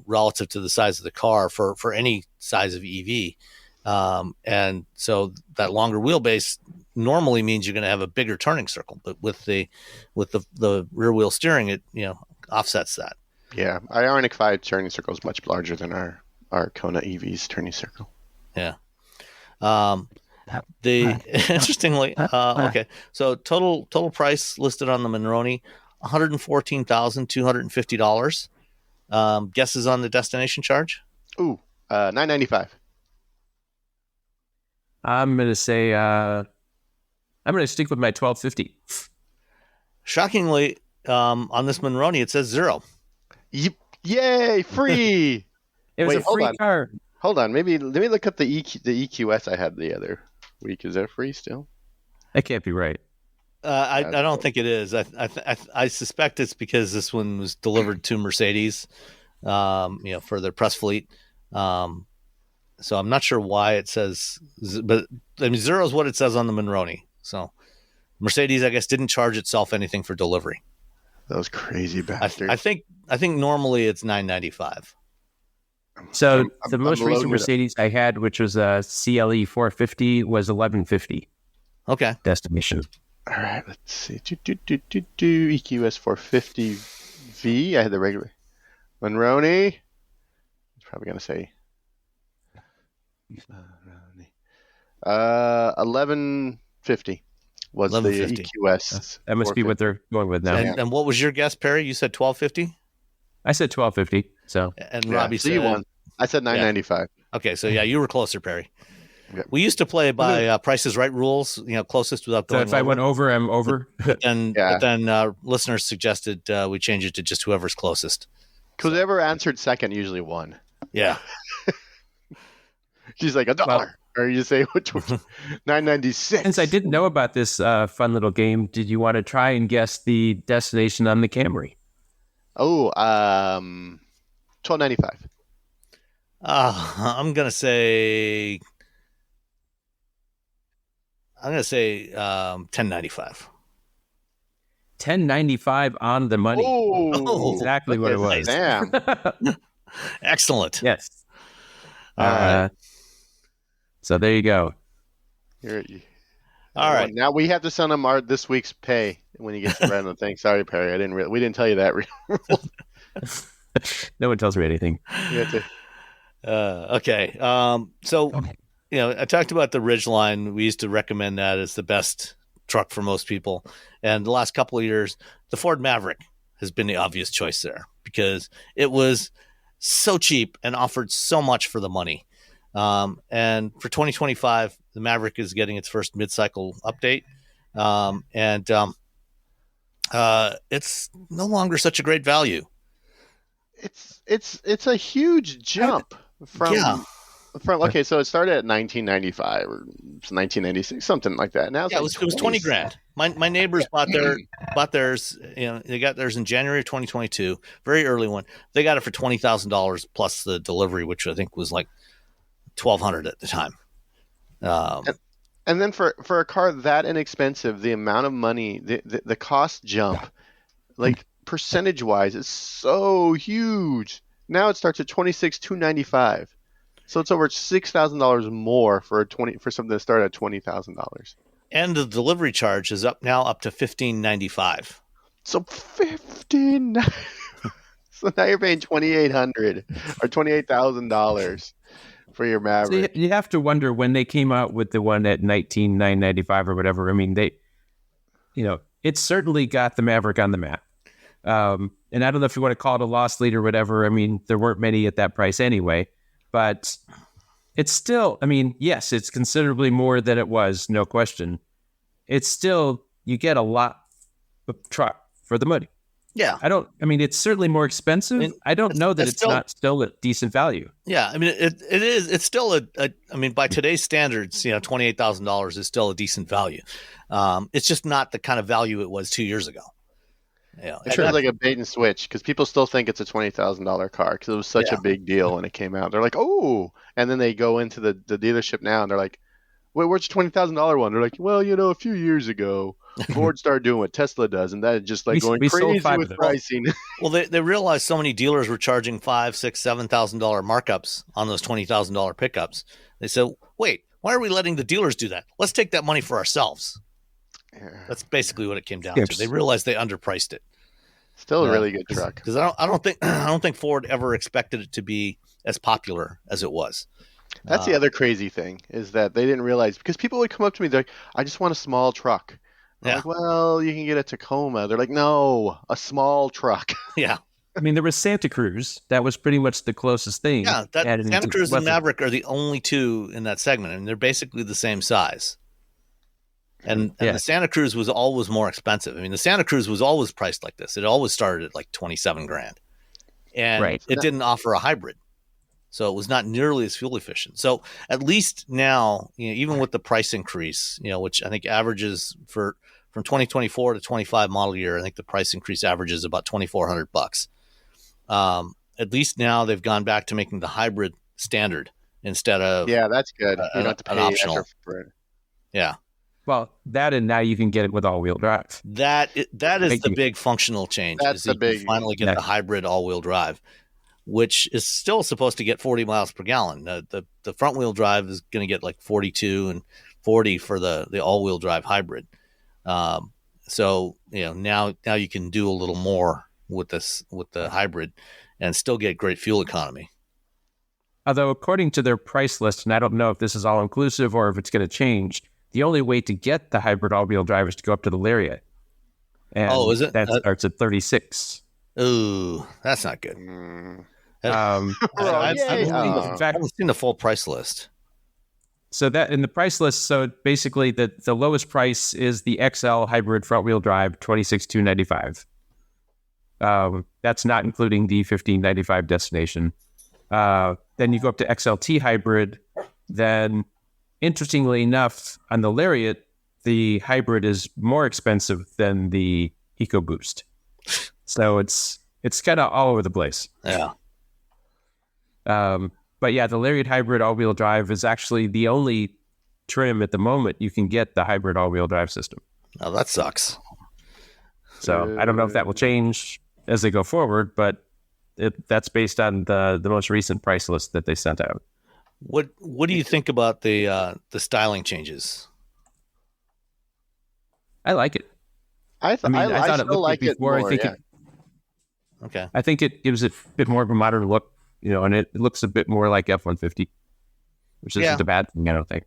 relative to the size of the car for any size of EV. And so that longer wheelbase normally means you're going to have a bigger turning circle, but with the rear wheel steering, it, offsets that. Yeah. Ioniq 5 turning circle is much larger than our Kona EV's turning circle. Yeah. Interestingly, okay. So total price listed on the Monroney, $114,250. Guesses on the destination charge? Ooh, $995. I'm gonna say I'm gonna stick with my $1,250. Shockingly, on this Monroney, it says zero. Yay, free! It was a free car. Hold on, let me look up the EQS I had the other week. Is that free still? That can't be right. I don't think it is. I suspect it's because this one was delivered to Mercedes, for their press fleet. So I'm not sure why it says, but I mean, zero is what it says on the Monroney. So Mercedes, I guess, didn't charge itself anything for delivery. Those crazy bastards. I think normally it's $995. So the most recent Mercedes I had, which was a CLE 450, was $1,150. Okay. Destination. All right, let's see. EQS 450V. I had the regular Monroney. It's probably gonna say $1,150 was the EQS. That must be what they're going with now. And what was your guess, Perry? You said $1,250. I said $1,250. So and Robbie said you won. I said $995. Yeah. Okay, so you were closer, Perry. Okay. We used to play by Price is Right rules, closest without going. So if I went over, I'm over. But then listeners suggested we change it to just whoever's closest. Because whoever answered second usually won. Yeah. She's like $1, or you say which one? $9.96. Since I didn't know about this fun little game, did you want to try and guess the destination on the Camry? Oh, $12.95. I'm gonna say $10.95. $10.95 on the money. Oh, exactly what it was. Damn. Excellent. Yes. All right. So there you go. All right. Now we have to send him this week's pay when he gets the random thing. Sorry, Perry. We didn't tell you that. No one tells me anything. Okay. So, I talked about the Ridgeline. We used to recommend that as the best truck for most people. And the last couple of years, the Ford Maverick has been the obvious choice there because it was so cheap and offered so much for the money. And for 2025, the Maverick is getting its first mid-cycle update. It's no longer such a great value. It's a huge jump from Okay, so it started at 1995 or 1996, something like that. Now it's Yeah, like it was 20 grand. My neighbors bought theirs. They got theirs in January of 2022, very early one. They got it for $20,000 plus the delivery, which I think was like $1,200 at the time. And then for a car that inexpensive, the amount of money, the cost jump, like percentage wise, is so huge. Now it starts at $26,295, so it's over $6,000 more for something that started at $20,000. And the delivery charge is up to $1,595. So 15. So now you're paying $2,800 or $28,000 for your Maverick. So you have to wonder when they came out with the one at $19,995 or whatever. I mean, it certainly got the Maverick on the map. And I don't know if you want to call it a loss leader or whatever. I mean, there weren't many at that price anyway, but it's still, I mean, yes, it's considerably more than it was, no question. It's still, you get a lot of truck for the money. Yeah. It's certainly more expensive. I don't know that it's not still a decent value. Yeah. I mean, it is, it's still by today's standards, $28,000 is still a decent value. It's just not the kind of value it was 2 years ago. Yeah, it feels like a bait and switch because people still think it's a $20,000 car because it was such a big deal when it came out. They're like, oh, and then they go into the dealership now and they're like, wait, where's the $20,000 one? They're like, well, a few years ago, Ford started doing what Tesla does, and that is just like going crazy with pricing. Well, they realized so many dealers were charging $5,000, $6,000, $7,000 markups on those $20,000 pickups. They said, wait, why are we letting the dealers do that? Let's take that money for ourselves. That's basically what it came down to. They realized they underpriced it. Still a really good truck. Because I don't think Ford ever expected it to be as popular as it was. That's the other crazy thing is that they didn't realize, because people would come up to me, they're like, I just want a small truck. I'm like, well, you can get a Tacoma. They're like, no, a small truck. Yeah. I mean, there was Santa Cruz. That was pretty much the closest thing. Yeah, Santa Cruz and Maverick are the only two in that segment, and they're basically the same size. And the Santa Cruz was always more expensive. I mean, the Santa Cruz was always priced like this. It always started at like 27 grand. And it didn't offer a hybrid. So it was not nearly as fuel efficient. So at least now, even with the price increase, which I think averages from 2024 to 25 model year, I think the price increase averages about $2,400. At least now they've gone back to making the hybrid standard instead of that's good. You don't have to pay optional extra for it. Yeah. Well, that and now you can get it with all-wheel drive. That is the big functional change. That's the big. You finally get the hybrid all-wheel drive, which is still supposed to get 40 miles per gallon. The front-wheel drive is going to get like 42 and 40 for the all-wheel drive hybrid. So now you can do a little more with the hybrid and still get great fuel economy. Although according to their price list, and I don't know if this is all inclusive or if it's going to change, the only way to get the hybrid all-wheel drive is to go up to the Lariat. And is it? That starts at 36. Ooh, that's not good. I haven't seen the full price list. So that in the price list, so basically the lowest price is the XL hybrid front-wheel drive, $26,295. That's not including the $1,595 destination. Then you go up to XLT hybrid. Then, interestingly enough, on the Lariat, the hybrid is more expensive than the EcoBoost. So it's kind of all over the place. Yeah. But yeah, the Lariat hybrid all-wheel drive is actually the only trim at the moment you can get the hybrid all-wheel drive system. Oh, that sucks. So I don't know if that will change as they go forward, but that's based on the most recent price list that they sent out. What do you think about the styling changes? I like it. I thought it looked like it before. Okay. I think it gives it a bit more of a modern look, and it looks a bit more like F-150, which isn't a bad thing, I don't think.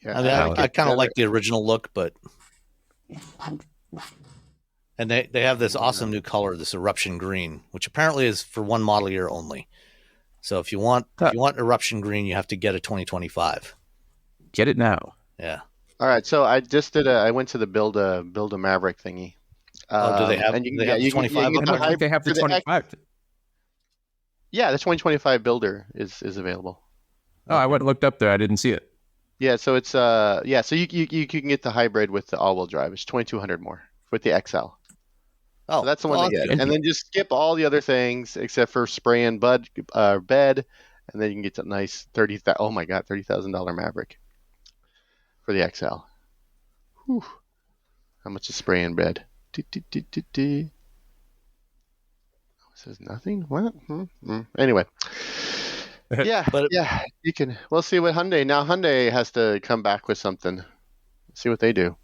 Yeah, I mean, I kind of like the original look, but and they have this awesome new color, this eruption green, which apparently is for one model year only. So if you want eruption green, you have to get a 2025. Get it now. Yeah. All right. So I just I went to the build a Maverick thingy. Do they have? And you they can have get, 25. I don't think they have the 25. Yeah, the 2025 builder is available. Oh, I went and looked up there. I didn't see it. Yeah, so it's so you can get the hybrid with the all-wheel drive. It's 2,200 more with the XL. Oh, So that's the one to get. good. And then just skip all the other things except for spray and bed, and then you can get a nice $30,000 Maverick for the XL. Whew. How much is spray and bed? It says nothing. What? Anyway. Yeah, you can. We'll see what Hyundai. Now Hyundai has to come back with something. See what they do.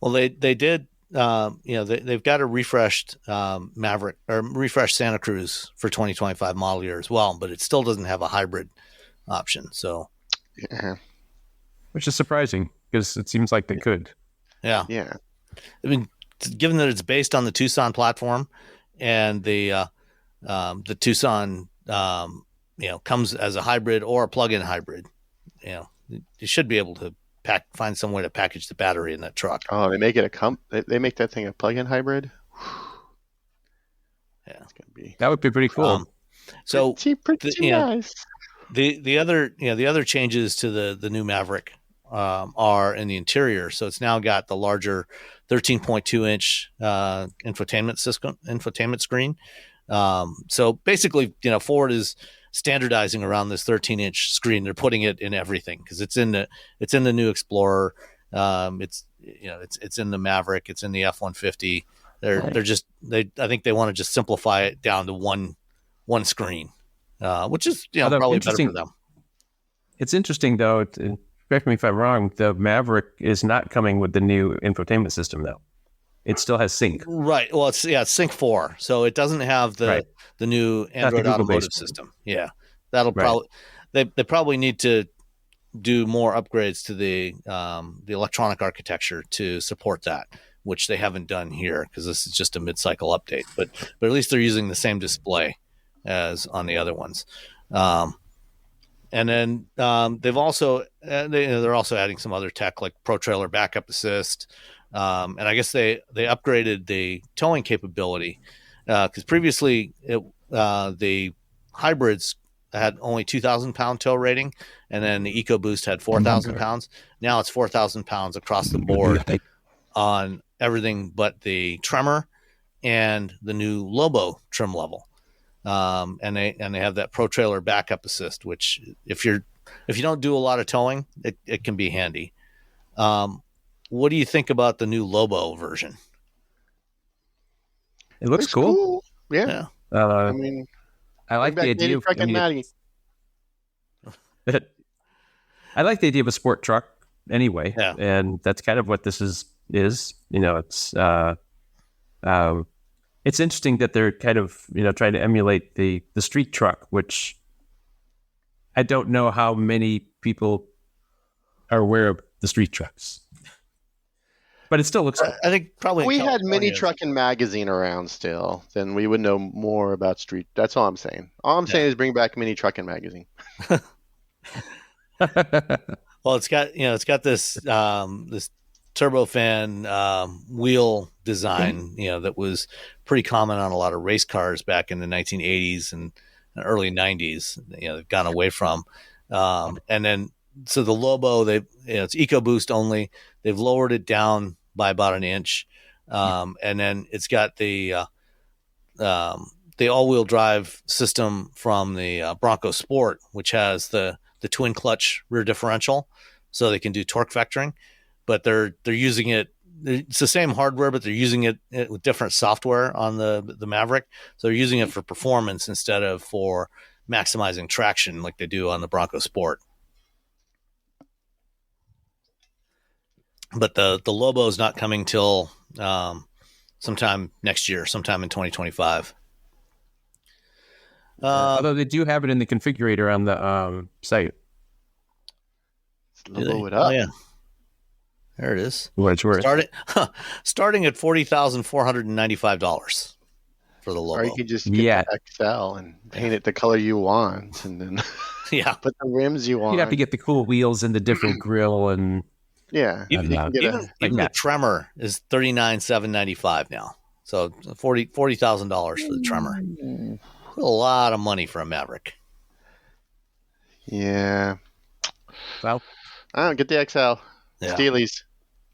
Well, they did. They've got a refreshed Maverick or refreshed Santa Cruz for 2025 model year as well, but it still doesn't have a hybrid option. So, Yeah. Which is surprising because it seems like they could. Yeah. I mean, given that it's based on the Tucson platform, and the Tucson, comes as a hybrid or a plug-in hybrid, you should be able to find some way to package the battery in that truck. Oh, they make it they make that thing a plug-in hybrid. Yeah, it's gonna be. That would be pretty cool. So pretty nice. The other changes to the new Maverick are in the interior. So it's now got the larger 13.2 inch infotainment screen. So basically, Ford is standardizing around this 13-inch screen. They're putting it in everything because it's in the new Explorer. It's in the Maverick. It's in the F-150. I think they want to just simplify it down to one screen, which is probably better for them. It's interesting though. Correct me if I'm wrong. The Maverick is not coming with the new infotainment system though. It still has Sync. Right. Well, it's Sync 4, so it doesn't have the new Android automotive system. Yeah, that'll probably they probably need to do more upgrades to the electronic architecture to support that, which they haven't done here because this is just a mid-cycle update. But at least they're using the same display as on the other ones. And then they've also they're also adding some other tech like Pro Trailer Backup Assist. And I guess they upgraded the towing capability because previously the hybrids had only 2,000 pound tow rating, and then the EcoBoost had 4,000 pounds. Now it's 4,000 pounds across the board on everything but the Tremor and the new Lobo trim level. And they have that Pro Trailer Backup Assist, which if you don't do a lot of towing, it can be handy. What do you think about the new Lobo version? It looks cool. Yeah. I mean, I like the idea of I like the idea of a sport truck anyway. Yeah. And that's kind of what this is. It's interesting that they're kind of, trying to emulate the street truck, which I don't know how many people are aware of the street trucks. But it still looks. I think probably if we had Mini Truckin' Magazine around still, then we would know more about street. That's all I'm saying. All I'm saying is bring back Mini Truckin' Magazine. Well, it's got this this turbofan wheel design, that was pretty common on a lot of race cars back in the 1980s and early 90s. They've gone away from, and then so the Lobo, it's EcoBoost only. They've lowered it down by about an inch, and then it's got the all-wheel drive system from the Bronco Sport, which has the twin clutch rear differential, so they can do torque vectoring. But they're using it. It's the same hardware, but they're using it with different software on the Maverick. So they're using it for performance instead of for maximizing traction like they do on the Bronco Sport. But the Lobo is not coming till sometime next year, sometime in 2025. Although they do have it in the configurator on the site. Let's Lobo it up. Oh, yeah. There it is. What it's worth. Starting at $40,495 for the Lobo. Or you can just get the XL and paint it the color you want, and then put the rims you want. You'd have to get the cool wheels and the different grill and even the Tremor is $39,795 now. So $40,000 for the Tremor. A lot of money for a Maverick. Yeah. Well, I don't get the XL. Yeah. Steely's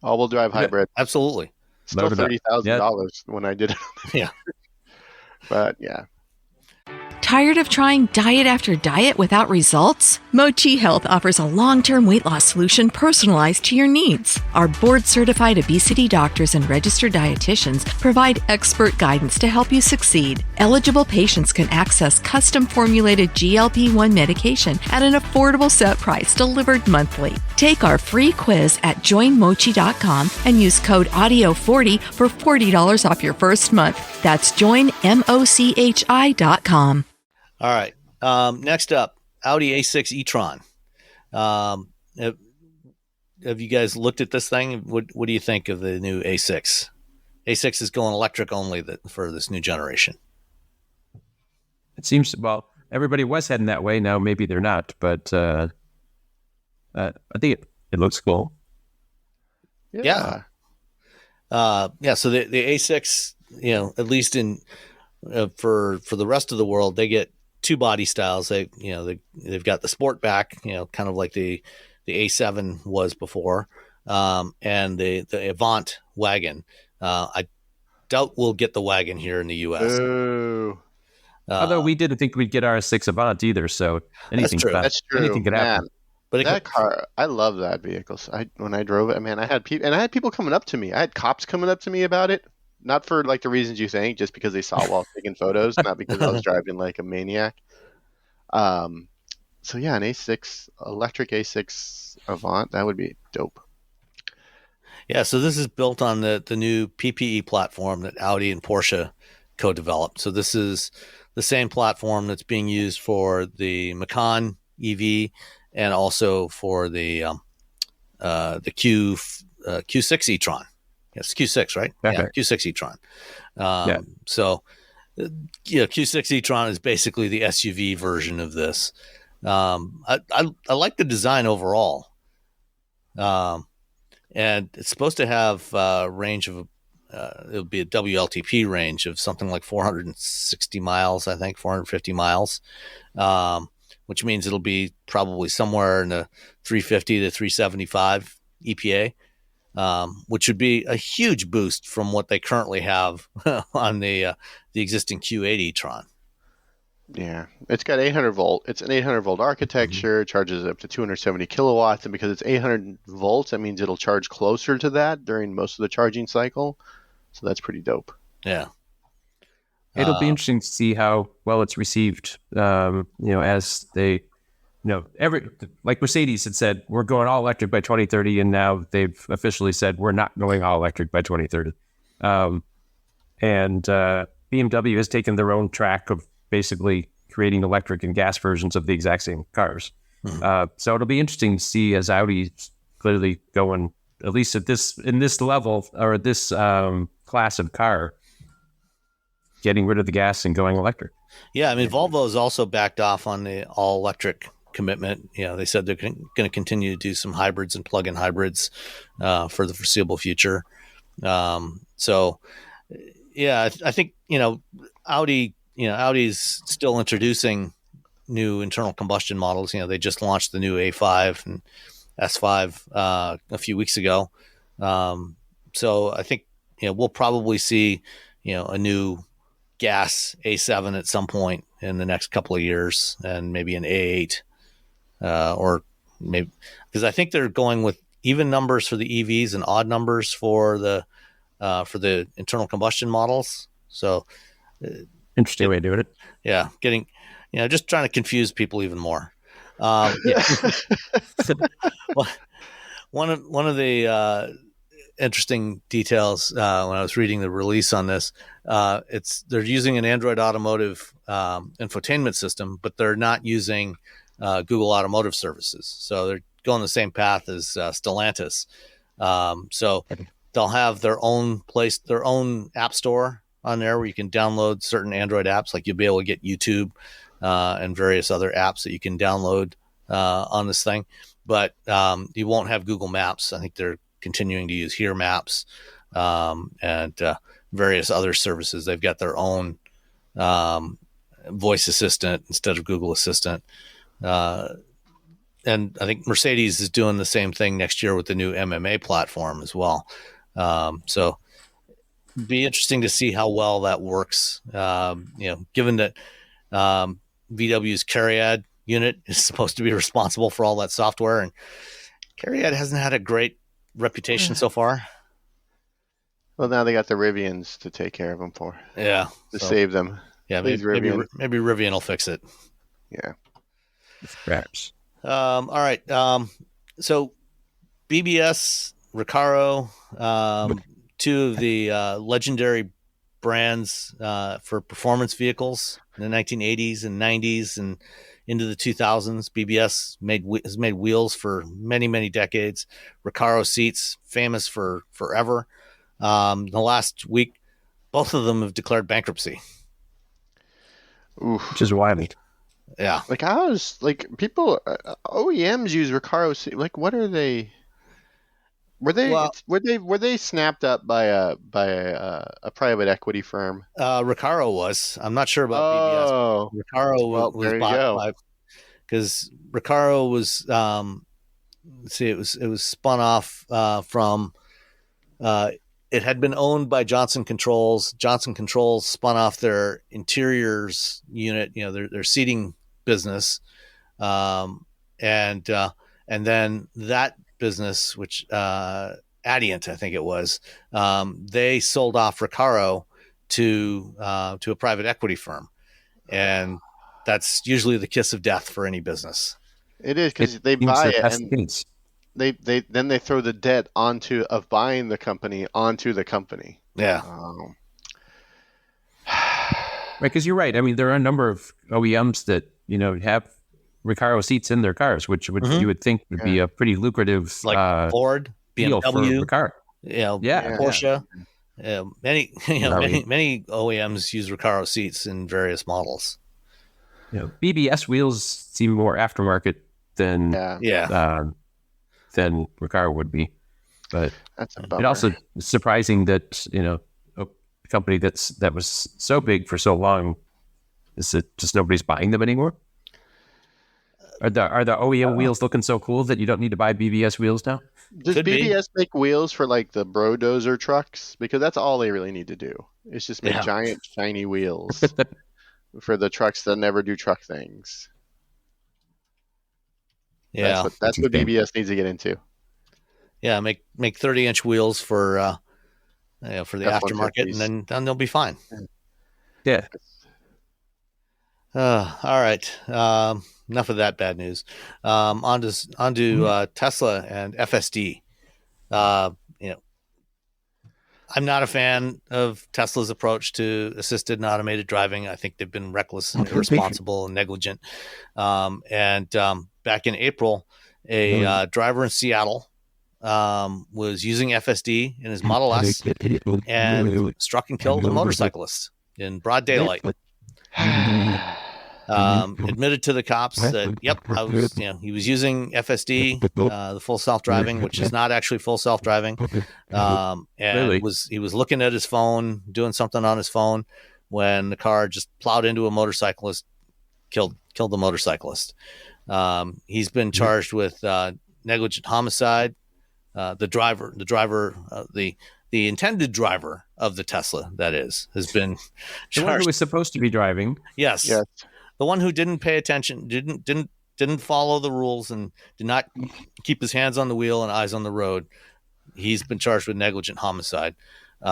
all-wheel drive hybrid. Absolutely. Still Loaded up. $30,000 when I did it. Yeah. But yeah. Tired of trying diet after diet without results? Mochi Health offers a long-term weight loss solution personalized to your needs. Our board-certified obesity doctors and registered dietitians provide expert guidance to help you succeed. Eligible patients can access custom-formulated GLP-1 medication at an affordable set price delivered monthly. Take our free quiz at joinmochi.com and use code AUDIO40 for $40 off your first month. That's joinmochi.com. All right. Next up, Audi A6 e-tron. Have you guys looked at this thing? What do you think of the new A6? A6 is going electric only for this new generation. it seems, well, everybody was heading that way. Now maybe they're not, but I think it looks cool. Yeah. So the A6, at least in for the rest of the world, they get two body styles. They've got the Sportback, kind of like the A7 was before, and the Avant wagon. I doubt we'll get the wagon here in the U.S. Ooh. Although we didn't think we'd get our 6 Avant either, so anything That's true. Anything could happen. Man, But that car, I love that vehicle. So when I drove it, man, I had people coming up to me. I had cops coming up to me about it, not for like the reasons you think, just because they saw while I was taking photos, not because I was driving like a maniac. So yeah, an A6 electric A6 Avant, that would be dope. Yeah, so this is built on the new PPE platform that Audi and Porsche co-developed. So this is the same platform that's being used for the Macan EV and also for the Q6 e-tron. Yes, Q6, right? Okay. Yeah, Q6 e-tron. So, Q6 e-tron is basically the SUV version of this. I like the design overall. And it's supposed to have a range of, it'll be a WLTP range of something like 460 miles, I think, 450 miles, which means it'll be probably somewhere in the 350 to 375 EPA, which would be a huge boost from what they currently have on the existing Q8 e-tron. Yeah, it's got 800 volt. It's an 800 volt architecture. Charges up to 270 kilowatts, and because it's 800 volts, that means it'll charge closer to that during most of the charging cycle. So that's pretty dope. Yeah, It'll be interesting to see how well it's received. As they, like Mercedes had said, we're going all electric by 2030, and now they've officially said we're not going all electric by 2030. And BMW has taken their own track of basically creating electric and gas versions of the exact same cars. So it'll be interesting to see as Audi's clearly going, at least in this level or this class of car, getting rid of the gas and going electric. Yeah, I mean, Volvo's also backed off on the all electric commitment. They said they're going to continue to do some hybrids and plug-in hybrids for the foreseeable future. So yeah, I think Audi's still introducing new internal combustion models. They just launched the new A5 and S5 a few weeks ago. So I think we'll probably see a new gas A7 at some point in the next couple of years, and maybe an A8, or maybe, because I think they're going with even numbers for the EVs and odd numbers for the internal combustion models. So interesting way of doing it. Yeah, getting just trying to confuse people even more. One of the interesting details when I was reading the release on this, they're using an Android Automotive infotainment system, but they're not using Google Automotive Services. So they're going the same path as Stellantis. So they'll have their own app store on there where you can download certain Android apps. Like you'll be able to get YouTube and various other apps that you can download on this thing. But you won't have Google Maps. I think they're continuing to use Here Maps and various other services. They've got their own voice assistant instead of Google Assistant. and I think Mercedes is doing the same thing next year with the new MMA platform as well. So be interesting to see how well that works. Given that VW's Cariad unit is supposed to be responsible for all that software, and Cariad hasn't had a great reputation so far. Well, now they got the Rivians to take care of them to save them. Yeah, maybe Rivian will fix it. Yeah, perhaps. All right. So BBS, Recaro, two of the legendary brands for performance vehicles in the 1980s and 90s and into the 2000s. BBS has made wheels for many, many decades. Recaro seats, famous for forever. The last week, both of them have declared bankruptcy. Oof. Which is wild. Yeah. Like people, OEMs use Recaro seats. Like, what are they? Were they snapped up by a private equity firm? Recaro was. I'm not sure about BBS. Recaro was bought by, because Recaro was it was spun off from it had been owned by Johnson Controls. Johnson Controls spun off their interiors unit, their seating business, and then that business, which Adient, I think it was, they sold off Recaro to a private equity firm, and that's usually the kiss of death for any business. It is, because they buy it and they throw the debt of buying the company onto the company. Yeah. Right, because you're right. I mean, there are a number of OEMs that have Recaro seats in their cars, which you would think would be a pretty lucrative, like Ford, BMW, for Recaro. Porsche. Many OEMs use Recaro seats in various models. BBS wheels seem more aftermarket than Recaro would be, but that's a bummer. It also is surprising that a company that was so big for so long, is it just nobody's buying them anymore? Are the OEM wheels looking so cool that you don't need to buy BBS wheels now? Does BBS make wheels for like the Brodozer trucks? Because that's all they really need to do. It's just make giant shiny wheels for the trucks that never do truck things. Yeah, that's what BBS needs to get into. Yeah, make 30-inch wheels for the aftermarket, and then they'll be fine. Yeah. All right. Enough of that bad news. On to Tesla and FSD. I'm not a fan of Tesla's approach to assisted and automated driving. I think they've been reckless and irresponsible and negligent. Back in April, a driver in Seattle was using FSD in his Model S and struck and killed a motorcyclist in broad daylight. Admitted to the cops that he was using FSD, the full self-driving, which is not actually full self-driving, and he was looking at his phone, doing something on his phone, when the car just plowed into a motorcyclist, killed the motorcyclist. He's been charged with negligent homicide. The intended driver of the Tesla, that is, has been charged. The one who was supposed to be driving. Yes. The one who didn't pay attention, didn't follow the rules, and did not keep his hands on the wheel and eyes on the road. He's been charged with negligent homicide. They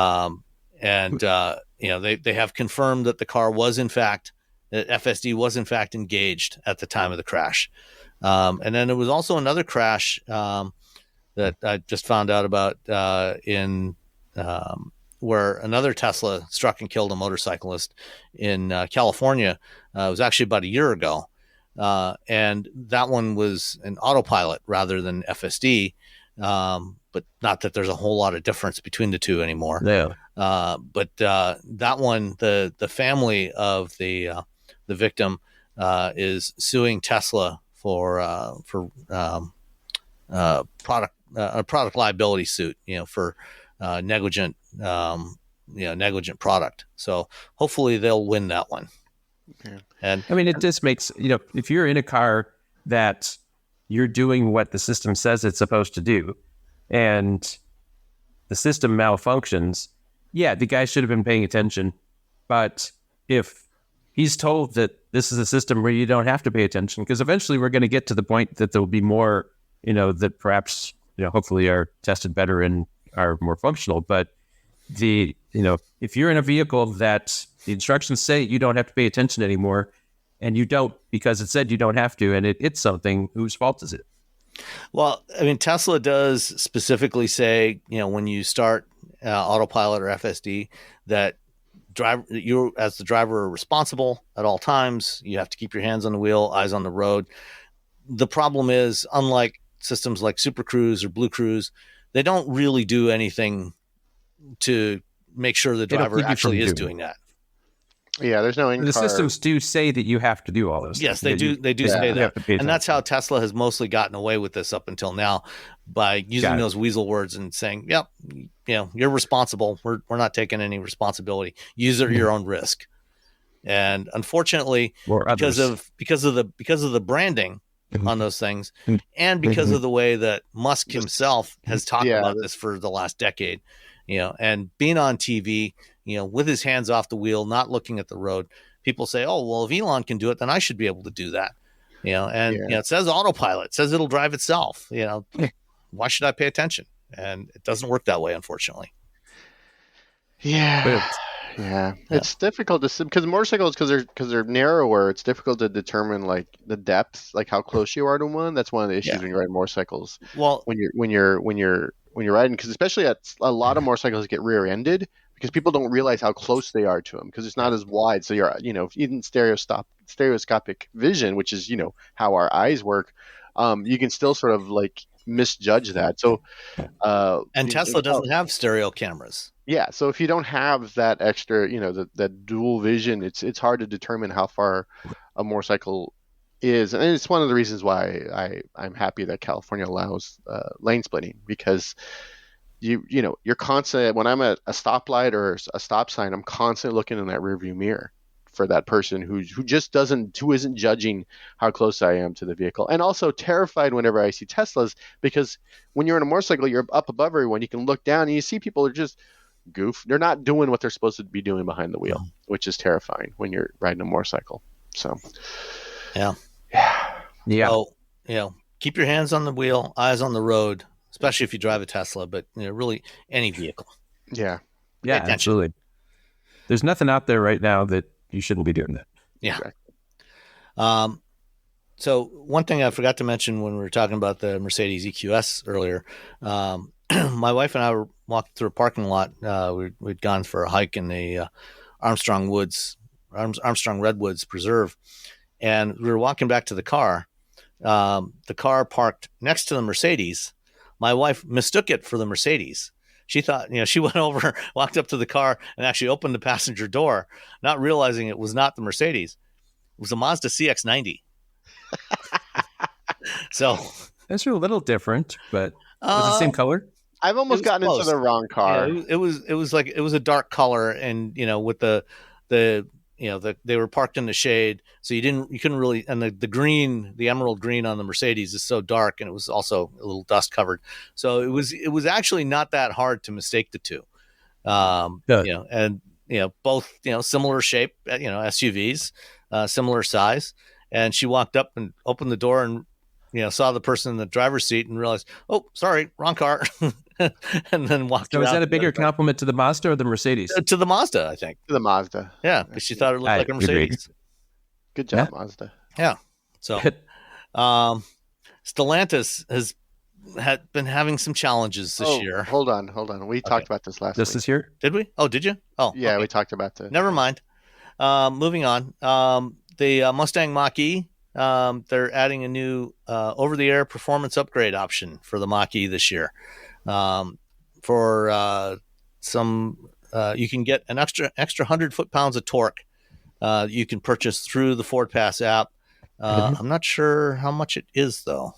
have confirmed that the car was that FSD was in fact engaged at the time of the crash. And then there was also another crash that I just found out about where another Tesla struck and killed a motorcyclist in California. It was actually about a year ago. And that one was an autopilot rather than FSD. But not that there's a whole lot of difference between the two anymore. Yeah. But that one, the family of the victim is suing Tesla for a product liability suit, for negligent product. So hopefully they'll win that one. Yeah. And I mean, it just makes, if you're in a car that you're doing what the system says it's supposed to do, and the system malfunctions, yeah, the guy should have been paying attention. But if he's told that this is a system where you don't have to pay attention, because eventually we're going to get to the point that there'll be more, that perhaps, hopefully are tested better and are more functional. But if you're in a vehicle that the instructions say you don't have to pay attention anymore, and you don't because it said you don't have to, and it hits something, whose fault is it? Well, I mean, Tesla does specifically say, when you start autopilot or FSD, that you as the driver are responsible at all times. You have to keep your hands on the wheel, eyes on the road. The problem is, unlike systems like Super Cruise or Blue Cruise, they don't really do anything to make sure the driver actually is doing that. Yeah, there's no in-car. The systems do say that you have to do all those. Yes, they do. They do say that, and that's how Tesla has mostly gotten away with this up until now, by using those weasel words and saying, "Yep, you're responsible. We're not taking any responsibility. Use it at your own risk." And unfortunately, because of the branding on those things, and because of the way that Musk himself has talked about this for the last decade, and being on TV, with his hands off the wheel, not looking at the road, people say, "Oh, well, if Elon can do it, then I should be able to do that." It says autopilot, it says it'll drive itself. Why should I pay attention? And it doesn't work that way, unfortunately. Yeah. It's difficult to, because motorcycles, because they're narrower, it's difficult to determine like the depth, like how close you are to one. That's one of the issues when you ride motorcycles. Well, when you're riding, because especially a lot of motorcycles get rear-ended because people don't realize how close they are to them because it's not as wide. So you're, even stereoscopic vision, which is how our eyes work, you can still sort of like misjudge that. So and Tesla doesn't have stereo cameras. Yeah, so if you don't have that extra, that dual vision, it's hard to determine how far a motorcycle is, and it's one of the reasons why I'm happy that California allows lane splitting, because you're constant. When I'm at a stoplight or a stop sign, I'm constantly looking in that rearview mirror for that person who isn't judging how close I am to the vehicle, and also terrified whenever I see Teslas, because when you're on a motorcycle, you're up above everyone. You can look down and you see people are just goof. They're not doing what they're supposed to be doing behind the wheel, which is terrifying when you're riding a motorcycle. So, yeah. So, keep your hands on the wheel, eyes on the road, especially if you drive a Tesla, but really any vehicle. Yeah, absolutely. There's nothing out there right now that you shouldn't be doing that. Yeah. Exactly. So one thing I forgot to mention when we were talking about the Mercedes EQS earlier, my wife and I were walking through a parking lot. We'd gone for a hike in the Armstrong Redwoods Preserve, and we were walking back to the car. The car parked next to the Mercedes. My wife mistook it for the Mercedes. She thought, she went over, walked up to the car, and actually opened the passenger door, not realizing it was not the Mercedes. It was a Mazda CX-90. So that's a little different, but was the same color? I've almost gotten into the wrong car. Yeah, it was a dark color, and with they were parked in the shade, so you couldn't really, and the emerald green on the Mercedes is so dark, and it was also a little dust covered. So it was actually not that hard to mistake the two. Both similar shape, SUVs, similar size. And she walked up and opened the door and saw the person in the driver's seat and realized, oh, sorry, wrong car. And then walked out. So is that a bigger compliment to the Mazda or the Mercedes? To the Mazda, I think. To the Mazda. Yeah, because she thought it looked like a Mercedes. Good job, Mazda. Yeah. So Stellantis had been having some challenges this year. Hold on. We talked about this last week. This year? Did we? Oh, did you? Oh, yeah, okay. We talked about this. Never mind. Moving on. The Mustang Mach-E, they're adding a new over-the-air performance upgrade option for the Mach-E this year. For you can get an extra 100 foot-pounds of torque. You can purchase through the Ford Pass app. I'm not sure how much it is though.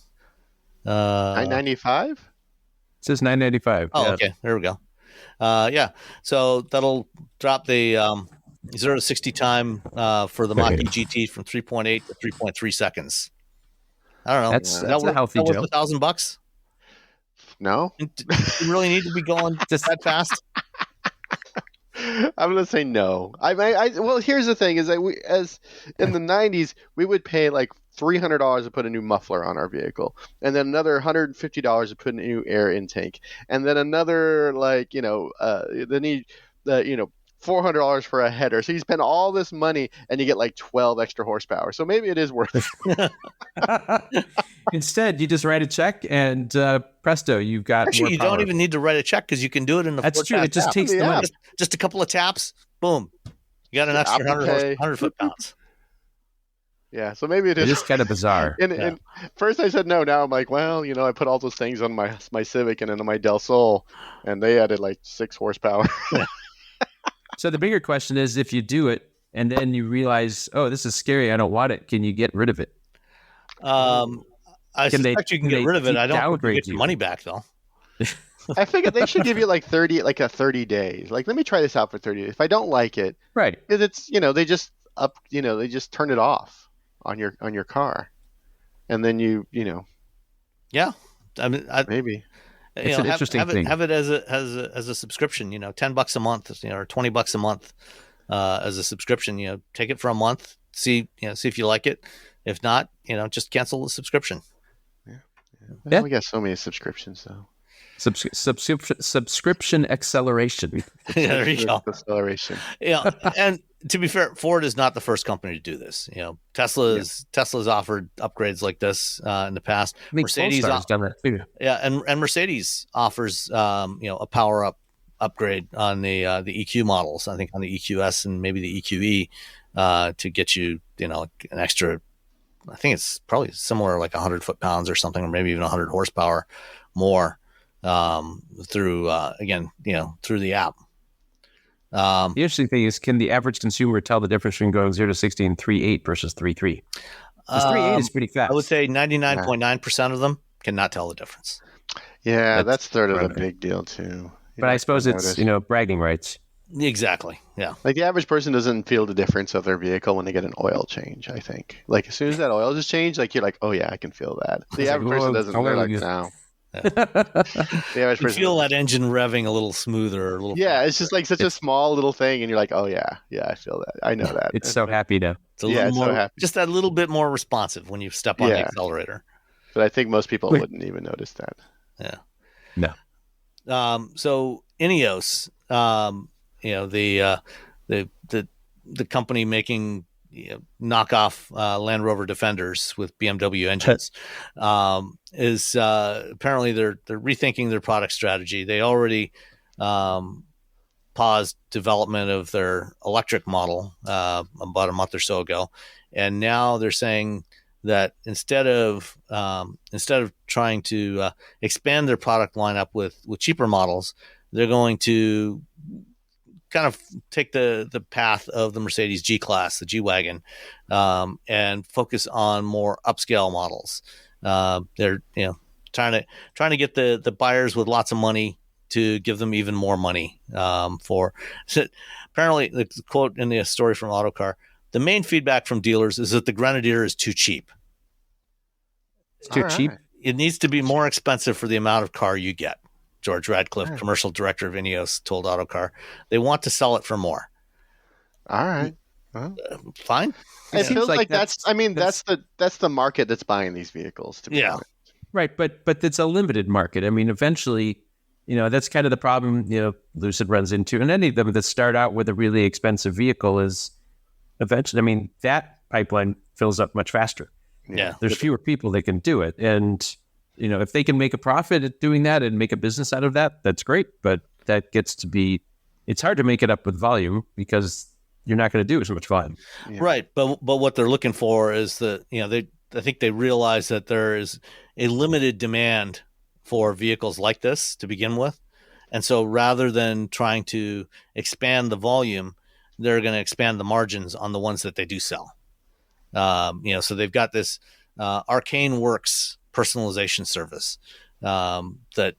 $995. It says $995. Oh, okay. There we go. So that'll drop the 0 to 60 time for the Mach-E GT from 3.8 to 3.3 seconds. I don't know. That's Is a healthy worth Joe. $1,000? No, Do you really need to be going that fast? I'm gonna say no. Well, here's the thing: is that as in the '90s, we would pay like $300 to put a new muffler on our vehicle, and then another $150 to put a new air intake, and then another $400 for a header. So you spend all this money and you get like 12 extra horsepower. So maybe it is worth it. Instead, you just write a check and presto, you've got Actually, more you power. don't even need to write a check because you can do it in the That's Ford true. Pass It just app. takes the money. Just a couple of taps, boom. You got an extra Apple Pay. 100 foot-pounds. Yeah, so maybe it It is. is kind of bizarre. And first I said no. Now I'm like, well, I put all those things on my Civic and into my Del Sol, and they added like 6 horsepower. So the bigger question is, if you do it and then you realize, oh, this is scary, I don't want it, can you get rid of it? I suspect you can get rid of it. I don't think you get your money back, though. I figured they should give you like 30 days. Like, let me try this out for 30 days. If I don't like it, Right? because it's they just turn it off on your car, and then Yeah, I mean, maybe. It's an interesting thing. Have it as a subscription. $10 a month, or $20 a month as a subscription. Take it for a month. See if you like it. If not, just cancel the subscription. Yeah. We got so many subscriptions though. Subscription acceleration. Yeah, there you go. Acceleration. Yeah, and to be fair, Ford is not the first company to do this. Tesla's offered upgrades like this in the past. I think Mercedes Polestar's done that too. Yeah, and Mercedes offers a power upgrade on the EQ models. I think on the EQS and maybe the EQE to get you an extra. I think it's probably somewhere like 100 foot-pounds or something, or maybe even 100 horsepower more through the app. The interesting thing is, can the average consumer tell the difference between going 0 to 60 in 3.8 versus 3.3? Because 3.8 is pretty fast. I would say 99.9% of them cannot tell the difference. Yeah, that's sort of a big deal too. But I suppose it's bragging rights. Exactly. Yeah. Like the average person doesn't feel the difference of their vehicle when they get an oil change. I think like as soon as that oil just changed, like you're like, oh yeah, I can feel that. The average person doesn't. They're like, no. The average You person feel that engine revving a little smoother, a little. Yeah, it's just like such a small little thing, and you're like, oh yeah, I feel that. I know that. It's so happy now. It's a little more, so happy. Just that little bit more responsive when you step on the accelerator. But I think most people wouldn't even notice that. Yeah. No. So Ineos, the company making knockoff Land Rover Defenders with BMW engines, is apparently they're rethinking their product strategy. They already paused development of their electric model about a month or so ago, and now they're saying that instead of trying to expand their product lineup with cheaper models, they're going to kind of take the path of the Mercedes G-Class, the G-Wagon, and focus on more upscale models. They're trying to get the buyers with lots of money to give them even more money. Apparently, the quote in the story from Autocar, the main feedback from dealers is that the Grenadier is too cheap. It's too cheap. It needs to be more expensive for the amount of car you get. George Radcliffe, commercial director of Ineos, told Autocar they want to sell it for more. All right, well, fine. It feels like that's the market that's buying these vehicles. To be honest. Right, but it's a limited market. I mean, eventually, that's kind of the problem. Lucid runs into, and any of them that start out with a really expensive vehicle is eventually. I mean, that pipeline fills up much faster. Yeah, there's fewer people that can do it, and if they can make a profit at doing that and make a business out of that, that's great. But that gets to be, it's hard to make it up with volume because you're not going to do as much volume. Yeah. Right. But what they're looking for is I think they realize that there is a limited demand for vehicles like this to begin with. And so rather than trying to expand the volume, they're going to expand the margins on the ones that they do sell. So they've got this Arcane Works personalization service that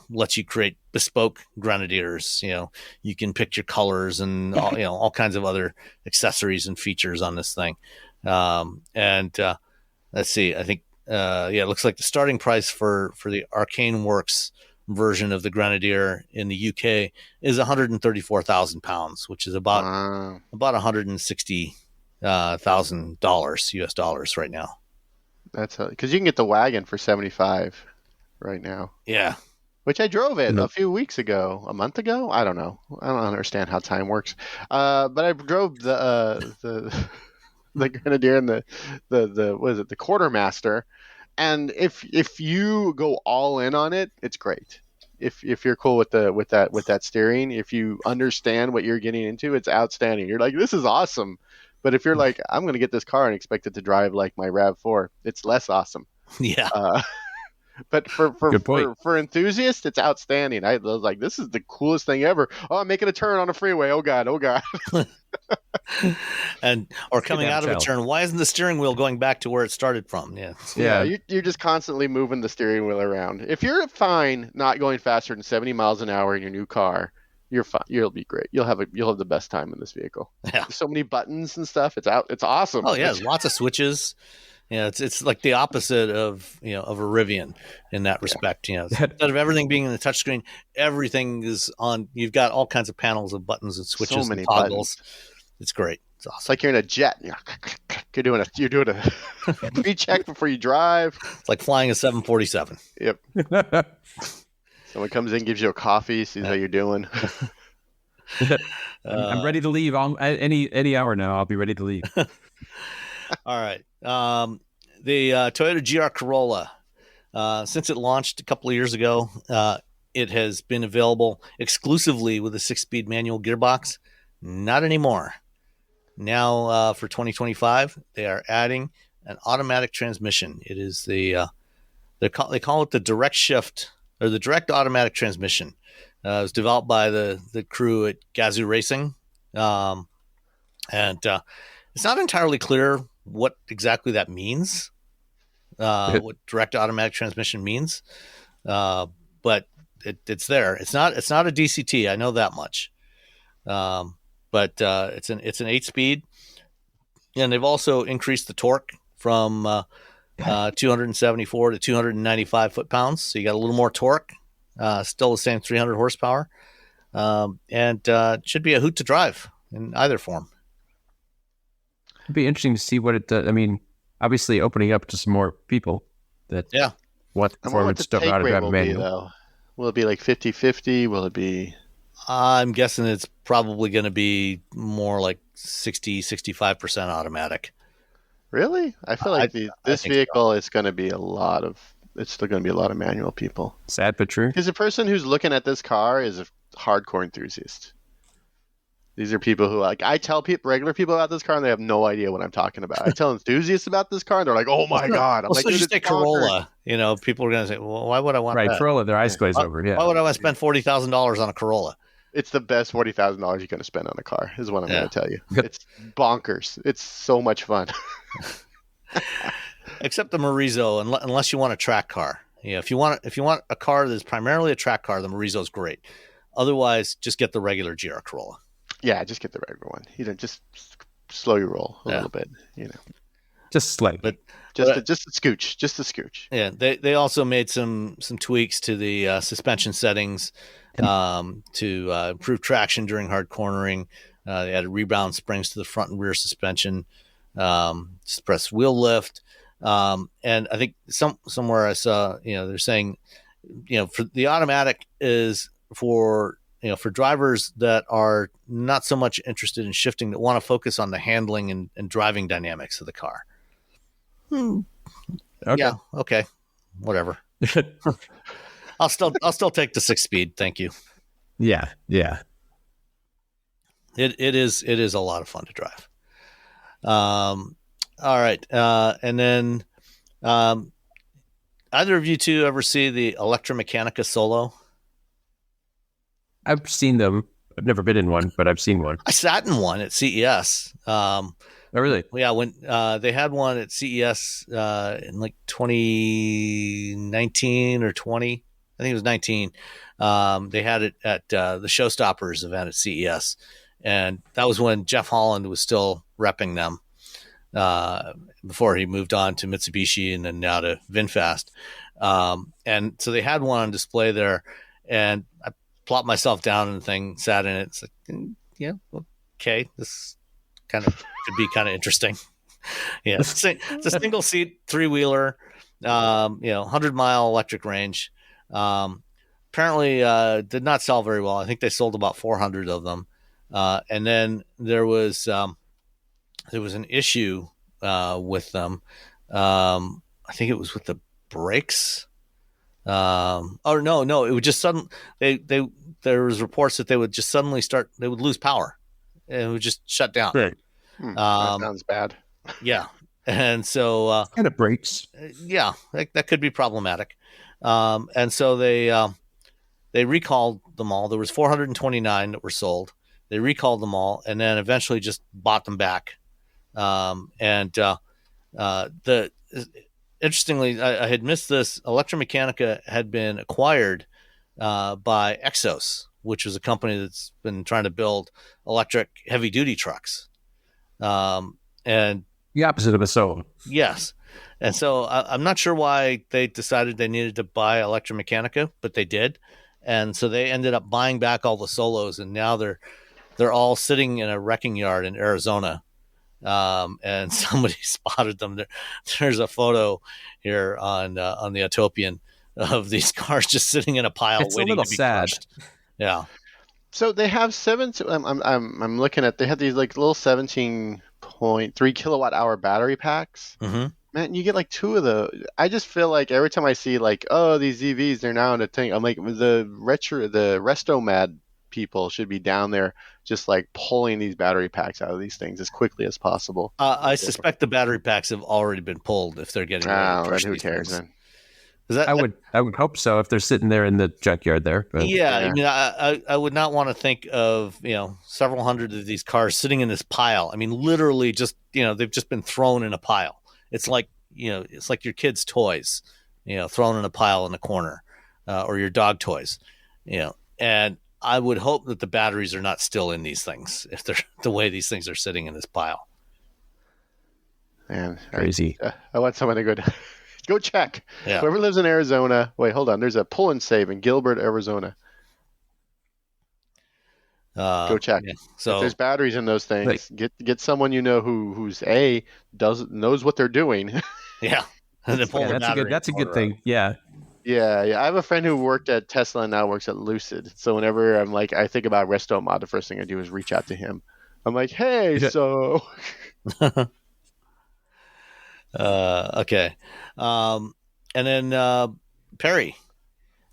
lets you create bespoke Grenadiers. You can pick your colors and all kinds of other accessories and features on this thing. Let's see, I think it looks like the starting price for the Arcane Works version of the Grenadier in the UK is £134,000, which is about $160,000 US dollars right now. That's because you can get the wagon for 75 right now. Yeah. Which I drove it a few weeks ago, a month ago. I don't know. I don't understand how time works. But I drove the Grenadier and the what is it, the Quartermaster. And if you go all in on it, it's great. If you're cool with that steering, if you understand what you're getting into, it's outstanding. You're like, this is awesome. But if you're like, I'm going to get this car and expect it to drive like my RAV4, it's less awesome. Yeah. But for enthusiasts, it's outstanding. I was like, this is the coolest thing ever. Oh, I'm making a turn on a freeway. Oh God. Or coming out of a turn. Why isn't the steering wheel going back to where it started from? Yeah. You're just constantly moving the steering wheel around. If you're fine not going faster than 70 miles an hour in your new car, you're fine. You'll be great. You'll have the best time in this vehicle. Yeah. There's so many buttons and stuff. It's awesome. Oh yeah, lots of switches. It's like the opposite of a Rivian in that respect. Instead of everything being in the touchscreen, everything is on. You've got all kinds of panels of buttons and switches, so many and toggles. Buttons. It's great. It's awesome. It's like you're in a jet. You're doing a pre-check before you drive. It's like flying a 747. Yep. Someone comes in, gives you a coffee, sees how you're doing. I'm ready to leave. Any hour now, I'll be ready to leave. All right. The Toyota GR Corolla, since it launched a couple of years ago, it has been available exclusively with a 6-speed manual gearbox. Not anymore. Now, for 2025, they are adding an automatic transmission. It is they call it the direct shift or the direct automatic transmission. It was developed by the crew at Gazoo Racing, and it's not entirely clear what exactly that means, what direct automatic transmission means, but it's there. It's not a DCT. I know that much, but it's an 8-speed, and they've also increased the torque from 274 to 295 foot-pounds. So you got a little more torque, still the same 300 horsepower, and should be a hoot to drive in either form. It'd be interesting to see what it does. I mean, obviously opening up to some more people that want performance stuff out of drive manual. Will it be like 50-50? Will it be? I'm guessing it's probably going to be more like 60-65% automatic. Really? I feel like this vehicle is going to be it's still going to be a lot of manual people. Sad but true. Because the person who's looking at this car is a hardcore enthusiast. These are people who, like, I tell regular people about this car and they have no idea what I'm talking about. I tell enthusiasts about this car and they're like, "Oh my god!" I'm like, just say Corolla. People are going to say, "Well, why would I want that?" Corolla, their eyes glaze over. Yeah. Why would I want to spend $40,000 on a Corolla? It's the best $40,000 you're going to spend on a car. Is what I'm going to tell you. It's bonkers. It's so much fun. Except the Morizo, unless you want a track car. If you want a car that's primarily a track car, the Morizo is great. Otherwise, just get the regular GR Corolla. Yeah, just get the regular one. Just slow your roll a little bit. Just slightly, but just a scooch. Yeah, they also made some tweaks to the suspension settings to improve traction during hard cornering. They added rebound springs to the front and rear suspension, suppressed wheel lift, and I think somewhere I saw they're saying for the automatic is for drivers that are not so much interested in shifting, that want to focus on the handling and driving dynamics of the car. Okay. Yeah. Okay. Whatever. I'll still take the 6-speed. Thank you. Yeah. Yeah. It is a lot of fun to drive. All right. And then, either of you two ever see the ElectraMeccanica Solo? I've seen them. I've never been in one, but I've seen one. I sat in one at CES. Oh, really? Yeah, when they had one at CES in like 2019 or 20, I think it was 19. They had it at the Showstoppers event at CES, and that was when Jeff Holland was still repping them. before he moved on to Mitsubishi and then now to VinFast. And so they had one on display there, and I plopped myself down in the thing, sat in it. It's like, yeah, okay, this kind of could be kind of interesting. Yeah, it's a single seat 3-wheeler, 100-mile electric range. Apparently did not sell very well. I think they sold about 400 of them. And then there was an issue with them. I think it was with the brakes. No, it would just suddenly there was reports that they would just suddenly they would lose power, and it would just shut down. Right. That sounds bad. Yeah, and so kind of breaks. Yeah, that could be problematic. And so they recalled them all. There was 429 that were sold. They recalled them all, and then eventually just bought them back. Interestingly, I had missed this. ElectraMeccanica had been acquired by Exos, which was a company that's been trying to build electric heavy-duty trucks. And the opposite of a Solo. Yes. And so I'm not sure why they decided they needed to buy ElectraMeccanica, but they did. And so they ended up buying back all the Solos, and now they're all sitting in a wrecking yard in Arizona. And somebody spotted them. There's a photo here on the Utopian of these cars just sitting in a pile, it's waiting a little to be sad. crushed. Yeah. So they have I'm looking at, they have these like little 17.3 kilowatt hour battery packs. Mm-hmm. Man, you get like 2 of those. I just feel like every time I see like, oh, these EVs, they're now in a thing. I'm like, the Restomad people should be down there just like pulling these battery packs out of these things as quickly as possible. I suspect the battery packs have already been pulled if they're getting ready to crush who these cares things. then? I would hope so if they're sitting there in the junkyard there. But. Yeah, I mean, I would not want to think of several hundred of these cars sitting in this pile. I mean, literally, just they've just been thrown in a pile. It's like it's like your kids' toys, thrown in a pile in the corner, or your dog toys, And I would hope that the batteries are not still in these things if they're the way these things are sitting in this pile. Man, crazy. I want someone to go check. Yeah. Whoever lives in Arizona. Wait, hold on. There's a pull and save in Gilbert, Arizona. Go check. Yeah. So if there's batteries in those things, get someone who's knows what they're doing. Yeah. And then pull the battery. That's a good thing. Yeah. Yeah. I have a friend who worked at Tesla and now works at Lucid. So whenever I think about Restomod, the first thing I do is reach out to him. I'm like, hey, so. Okay. And then Perry,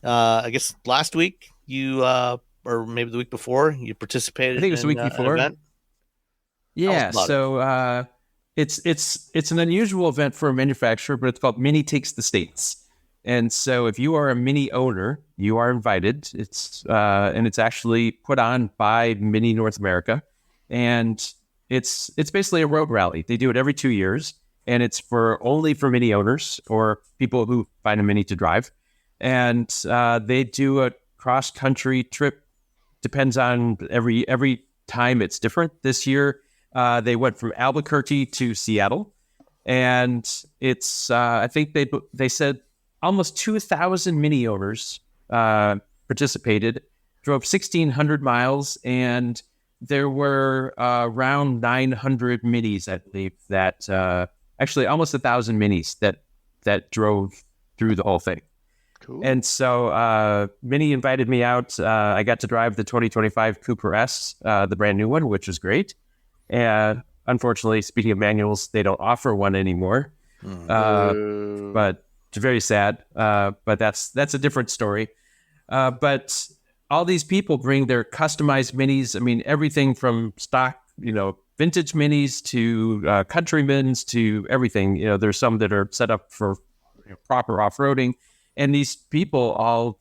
I guess last week you or maybe the week before you participated. I think it was the week before. Event? Yeah. So it's an unusual event for a manufacturer, but it's called Mini Takes the States. And so if you are a Mini owner, you are invited. It's actually put on by Mini North America, and it's basically a road rally. They do it every 2 years, and it's only for Mini owners or people who find a Mini to drive. And they do a cross country trip. Depends on every time it's different. This year they went from Albuquerque to Seattle, and it's I think they said almost 2,000 Mini owners participated, drove 1,600 miles, and there were around 900 Minis, I believe, that actually almost 1,000 Minis that drove through the whole thing. Cool. And so Mini invited me out. I got to drive the 2025 Cooper S, the brand new one, which was great. And unfortunately, speaking of manuals, they don't offer one anymore. But it's very sad. But that's a different story. But all these people bring their customized Minis. I mean, everything from stock, vintage Minis to Countrymans to everything. There's some that are set up for proper off-roading. And these people all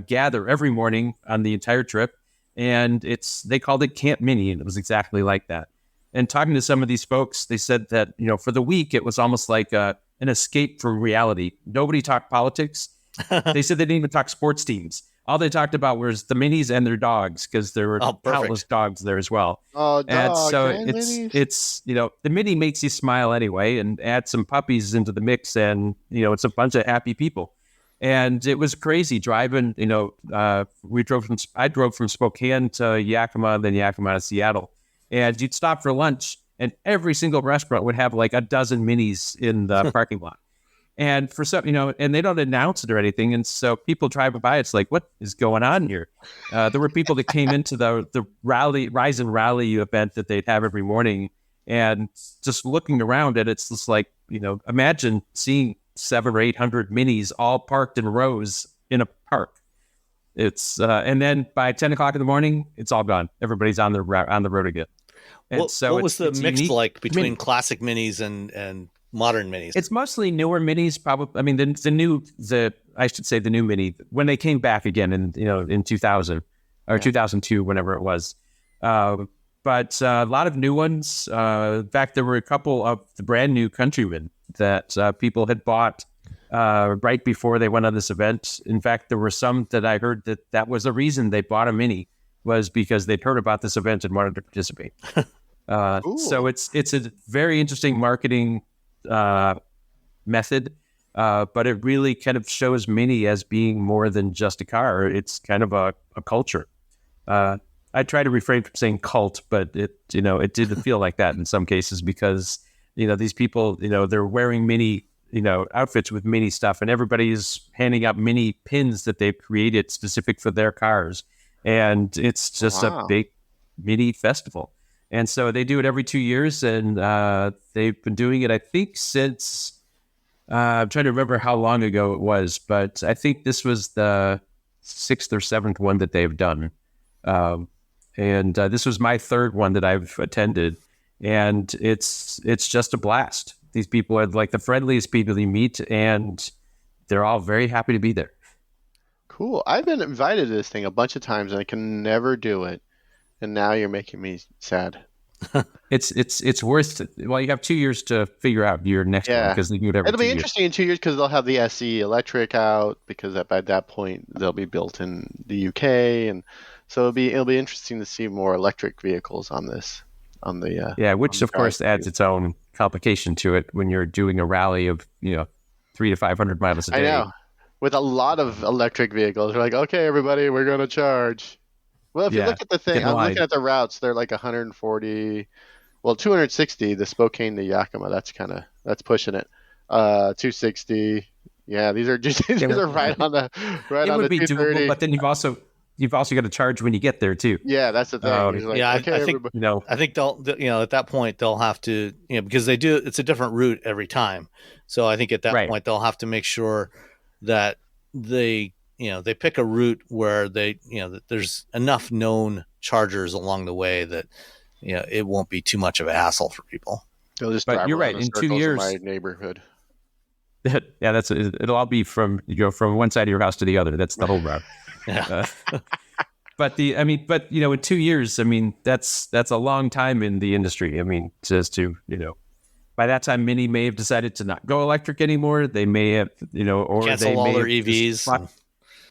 gather every morning on the entire trip, and they called it Camp Mini, and it was exactly like that. And talking to some of these folks, they said that for the week it was almost like an escape from reality. Nobody talked politics. They said they didn't even talk sports teams. all they talked about was the minis and their dogs, because there were countless dogs there as well. Oh, and dogs so and minis. it's the mini makes you smile anyway, and add some puppies into the mix, and it's a bunch of happy people. And it was crazy driving. I drove from Spokane to Yakima, then Yakima to Seattle, and you'd stop for lunch, and every single restaurant would have like a dozen minis in the parking lot. And for some, and they don't announce it or anything. And so people driving by, it's like, what is going on here? There were people that came into the Rise and Rally event that they'd have every morning, and just looking around at it, it's just like, imagine seeing 700 or 800 minis all parked in rows in a park. It's and then by 10 o'clock in the morning, it's all gone. Everybody's on the road again. And what was the mix like between classic minis and modern minis? It's mostly newer minis, probably. I mean, the new mini, when they came back again in 2000 or 2002, whenever it was. But a lot of new ones. In fact, there were a couple of the brand new Countrymen that people had bought right before they went on this event. In fact, there were some that I heard that was the reason they bought a mini, was because they'd heard about this event and wanted to participate. So it's a very interesting marketing method, but it really kind of shows Mini as being more than just a car. It's kind of a culture. I try to refrain from saying cult, but it did feel like that in some cases, because these people, they're wearing Mini outfits with Mini stuff, and everybody's handing out Mini pins that they've created specific for their cars, and it's just a big Mini festival. And so they do it every 2 years, and they've been doing it, I think, since I'm trying to remember how long ago it was, but I think this was the 6th or 7th one that they've done. And this was my 3rd one that I've attended, and it's just a blast. These people are like the friendliest people you meet, and they're all very happy to be there. Cool. I've been invited to this thing a bunch of times, and I can never do it. And now you're making me sad. It's worth it. Well, you have 2 years to figure out your next one, because they do it every 2 years. It'll be interesting in 2 years, because they'll have the SE electric out, because by that point they'll be built in the UK, and so it'll be interesting to see more electric vehicles on this. Which of course adds its own complication to it when you're doing a rally of 300 to 500 miles a day. I know. With a lot of electric vehicles, we're like, okay, everybody, we're going to charge. Well, if you look at the thing, I'm looking at the routes. They're like 140, 260. The Spokane to Yakima, that's pushing it. 260. Yeah, these are right on the It would be doable, but then you've also got to charge when you get there too. Yeah, that's the thing. I think I think they'll at that point they'll have to because it's a different route every time. So I think at that point they'll have to make sure that they pick a route where that there's enough known chargers along the way that it won't be too much of a hassle for people. They'll just but you're right. In 2 years, in my neighborhood. Yeah, it'll all be from from one side of your house to the other. That's the whole route. Yeah. But in 2 years, that's a long time in the industry. Just to by that time, Mini may have decided to not go electric anymore. They may have or cancel they all may their have EVs.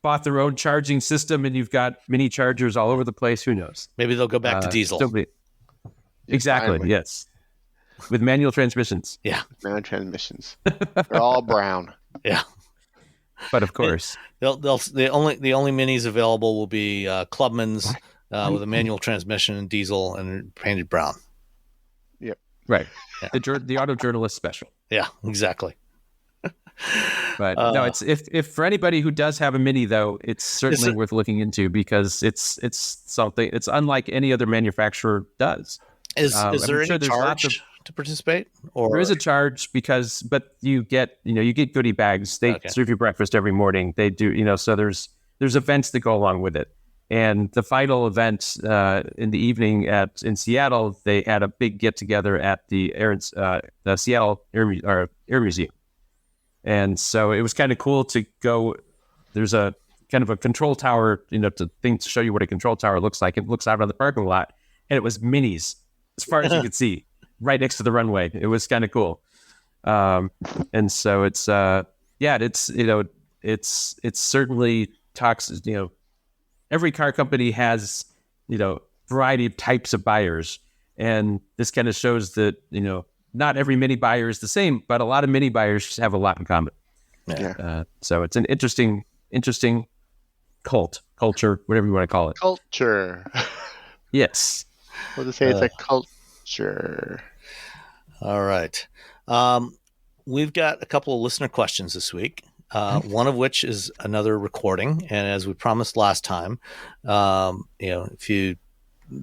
Bought their own charging system, and you've got Mini chargers all over the place. Who knows? Maybe they'll go back to diesel. Exactly. Finally. Yes. With manual transmissions. Yeah. Manual transmissions. They're all brown. Yeah. But of course, the only Minis available will be Clubman's with a manual transmission and diesel and painted brown. Yep. Right. Yeah. The auto journalist special. Yeah. Exactly. But no, it's if for anybody who does have a Mini, though, it's certainly worth looking into, because it's something. It's unlike any other manufacturer does. Is there any charge to participate? Or there is a charge but you get goodie bags. They serve you breakfast every morning. They do so there's events that go along with it. And the final event in the evening in Seattle, they had a big get together at the Seattle Air Museum. And so it was kind of cool to go. There's a kind of a control tower, to show you what a control tower looks like. It looks out on the parking lot, and it was Minis as far as you could see, right next to the runway. It was kind of cool. And so it's certainly talks, every car company has, variety of types of buyers. And this kind of shows that, not every mini buyer is the same, but a lot of mini buyers have a lot in common. Yeah. So it's an interesting culture, whatever you want to call it. Culture. Yes. We'll just say it's a culture. All right. We've got a couple of listener questions this week. One of which is another recording. And as we promised last time, if you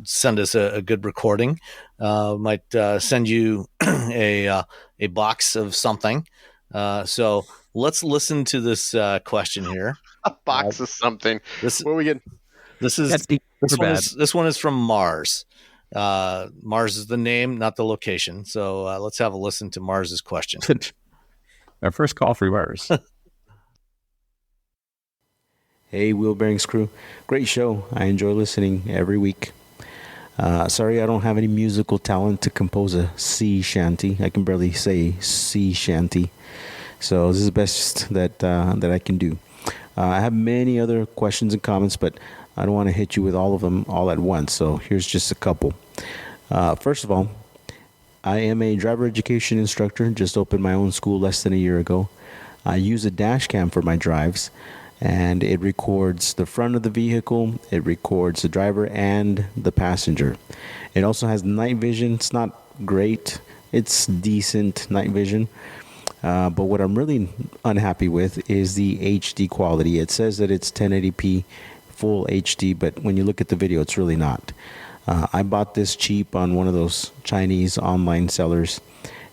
send us a good recording, might send you a box of something. So let's listen to this question here. A box of something. What are we getting? This one is from Mars. Mars is the name, not the location. So let's have a listen to Mars's question. Our first call for Mars. Hey, Wheel Bearings crew. Great show. I enjoy listening every week. Sorry I don't have any musical talent to compose a sea shanty. I can barely say sea shanty. So this is the best that I can do. I have many other questions and comments, but I don't want to hit you with all of them all at once. So here's just a couple. First of all, I am a driver education instructor. Just opened my own school less than a year ago. I use a dash cam for my drives, and it records the front of the vehicle. It records the driver and the passenger. It also has night vision. It's not great. It's decent night vision. But what I'm really unhappy with is the HD quality. It says that it's 1080p full HD, but when you look at the video, it's really not. I bought this cheap on one of those Chinese online sellers,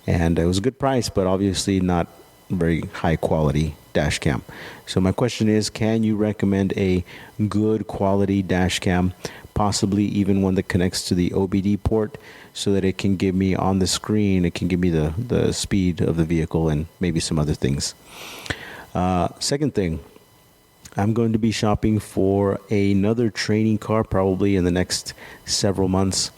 and it was a good price, but obviously not very high quality dash cam. So my question is, can you recommend a good quality dash cam, possibly even one that connects to the OBD port, so that it can give me on the screen, it can give me the speed of the vehicle and maybe some other things. Second thing, I'm going to be shopping for another training car probably in the next several months.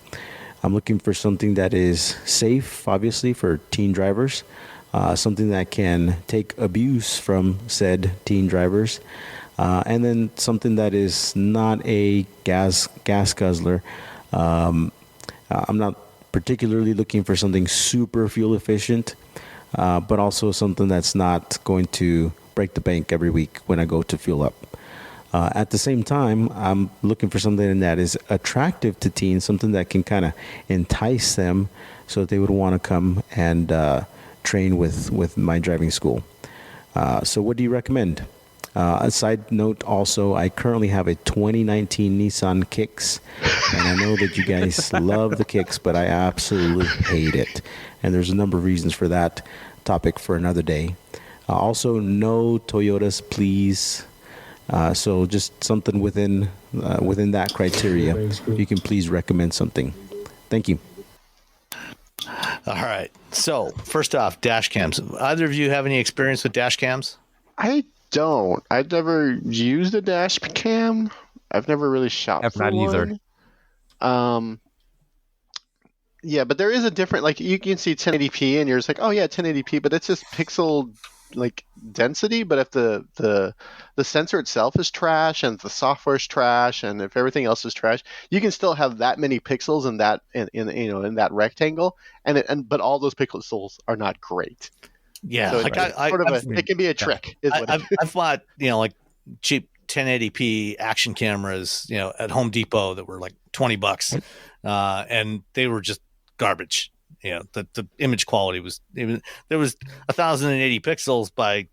I'm looking for something that is safe, obviously, for teen drivers, something that can take abuse from said teen drivers, and then something that is not a gas guzzler. I'm not particularly looking for something super fuel efficient, but also something that's not going to break the bank every week when I go to fuel up. At the same time, I'm looking for something that is attractive to teens, something that can kind of entice them so that they would want to come and train with my driving school. So what do you recommend? A side note also, I currently have a 2019 Nissan Kicks, and I know that you guys love the Kicks, but I absolutely hate it. And there's a number of reasons for that. Topic for another day. Also, no Toyotas, please. So just something within that criteria. If you can please recommend something. Thank you. All right. So first off, dash cams. Either of you have any experience with dash cams? I don't. I've never used a dash cam. I've never really shopped for not one. either. Yeah, but there is a different, like, you can see 1080p and you're just like, oh yeah, 1080p, but it's just pixel like density. But if the sensor itself is trash and the software is trash and if everything else is trash, you can still have that many pixels in that in that rectangle, but all those pixels are not great. Yeah, so like it can be a trick. I've bought like cheap 1080p action cameras at Home Depot that were like $20, and they were just garbage. The image quality was there was 1080 pixels by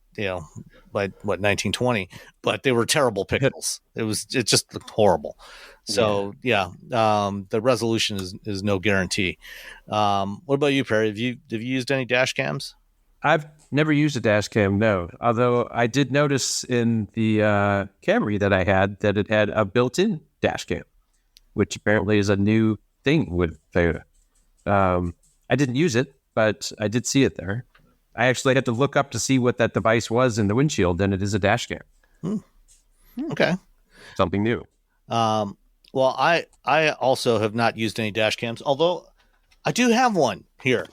what 1920, but they were terrible pixels. It just looked horrible. So the resolution is no guarantee. What about you, Perry? Have you used any dash cams? I've never used a dash cam, no. Although I did notice in the Camry that I had that it had a built-in dash cam, which apparently is a new thing with Toyota. I didn't use it, but I did see it there. I actually had to look up to see what that device was in the windshield, and it is a dash cam. Okay. Something new. Well, I also have not used any dash cams, although I do have one here.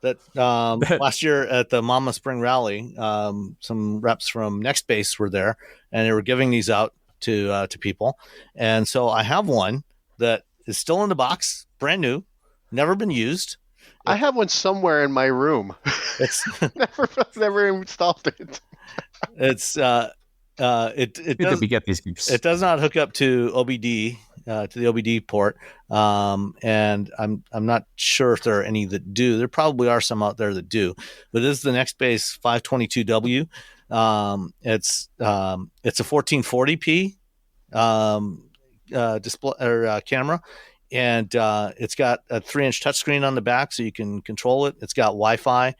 That last year at the Mama Spring Rally, some reps from Next Base were there, and they were giving these out to people. And so I have one that is still in the box, brand new, never been used. I have one somewhere in my room. It's never installed it. it's it Good that does, we get these groups. it does not hook up to OBD, to the OBD port, and I'm not sure if there are any that do. There probably are some out there that do, but this is the next base 522W. It's a 1440p display or camera, and it's got a 3-inch touchscreen on the back, so you can control it. It's got Wi-Fi,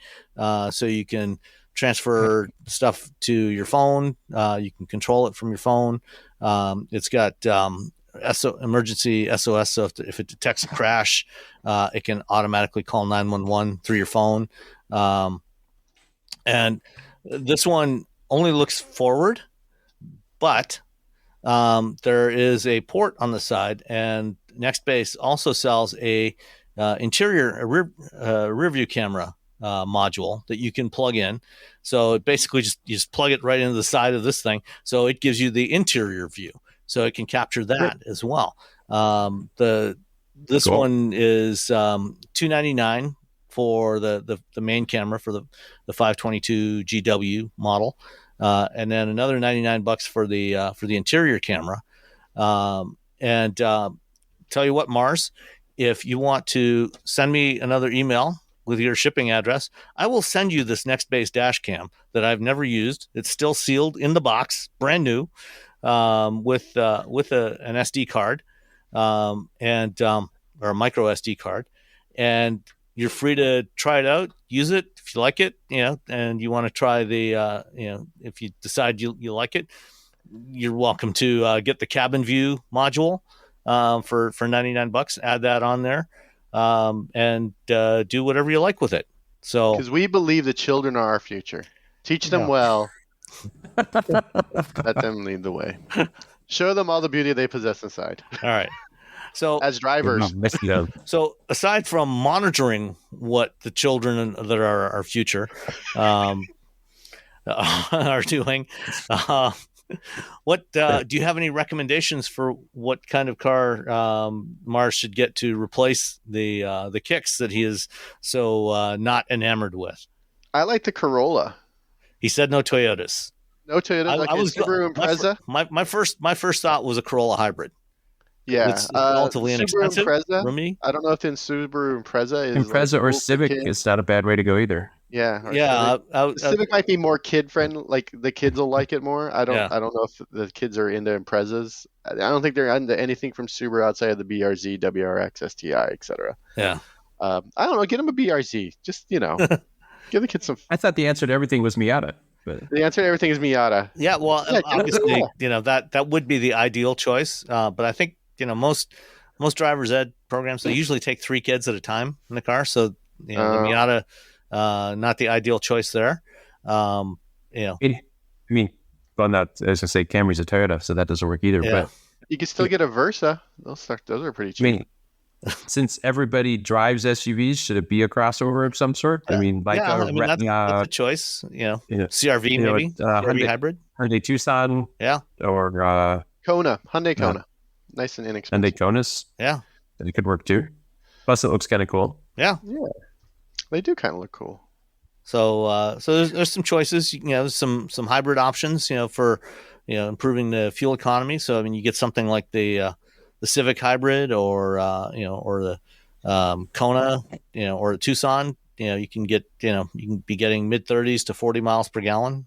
so you can transfer stuff to your phone. You can control it from your phone. It's got emergency SOS, so if it detects a crash, it can automatically call 911 through your phone. And this one only looks forward, but there is a port on the side, and Next Base also sells a rear view camera module that you can plug in. So it basically you just plug it right into the side of this thing, so it gives you the interior view, so it can capture that as well. This Cool. one is $299 for the main camera for the 522 GW model, and then another $99 for the interior camera. And tell you what, Mars, if you want to send me another email with your shipping address, I will send you this Next Base dash cam that I've never used. It's still sealed in the box, brand new, with an SD card, or a micro SD card, and you're free to try it out, use it if you like it, and you want to try the, if you decide you like it, you're welcome to get the cabin view module for $99. Add that on there, and do whatever you like with it. So, because we believe the children are our future. Teach them well. Let them lead the way. Show them all the beauty they possess inside. all right. So As drivers, So aside from monitoring what the children that are our future are doing, what do you have any recommendations for what kind of car Mars should get to replace the kicks that he is so not enamored with? I like the Corolla. He said no Toyotas. No Toyota, like a Subaru Impreza. My first thought was a Corolla hybrid. Yeah, It's relatively inexpensive Impreza, for me. I don't know if the Subaru Impreza is Impreza like or cool for Civic kids. is not a bad way to go either. Yeah, or Yeah, Civic. Civic might be more kid friendly. Like the kids will like it more. I don't know if the kids are into Imprezas. I don't think they're into anything from Subaru outside of the BRZ, WRX, STI, etc. Yeah. I don't know. Get them a BRZ. Just give the kids some. I thought the answer to everything was Miata. But The answer to everything is Miata. Yeah, well, Yeah, obviously, cool. that would be the ideal choice. But I think most driver's ed programs, they usually take 3 kids at a time in the car. So the Miata, not the ideal choice there. I mean, well, not as I say, Camry's a Toyota, so that doesn't work either. Yeah. But You can still get a Versa. Those are pretty I cheap. mean, since everybody drives SUVs, should it be a crossover of some sort? I mean, like that's a choice. CRV maybe, CRV hybrid, Hyundai Tucson, yeah, or Hyundai Kona, nice and inexpensive. Hyundai Konas. Yeah, It could work too. Plus, it looks kind of cool. Yeah, they do kind of look cool. So there's some choices. Some hybrid options. For improving the fuel economy. So I mean, you get something like the Civic hybrid, or the Kona, or the Tucson. You can get you can be getting mid-30s to 40 miles per gallon.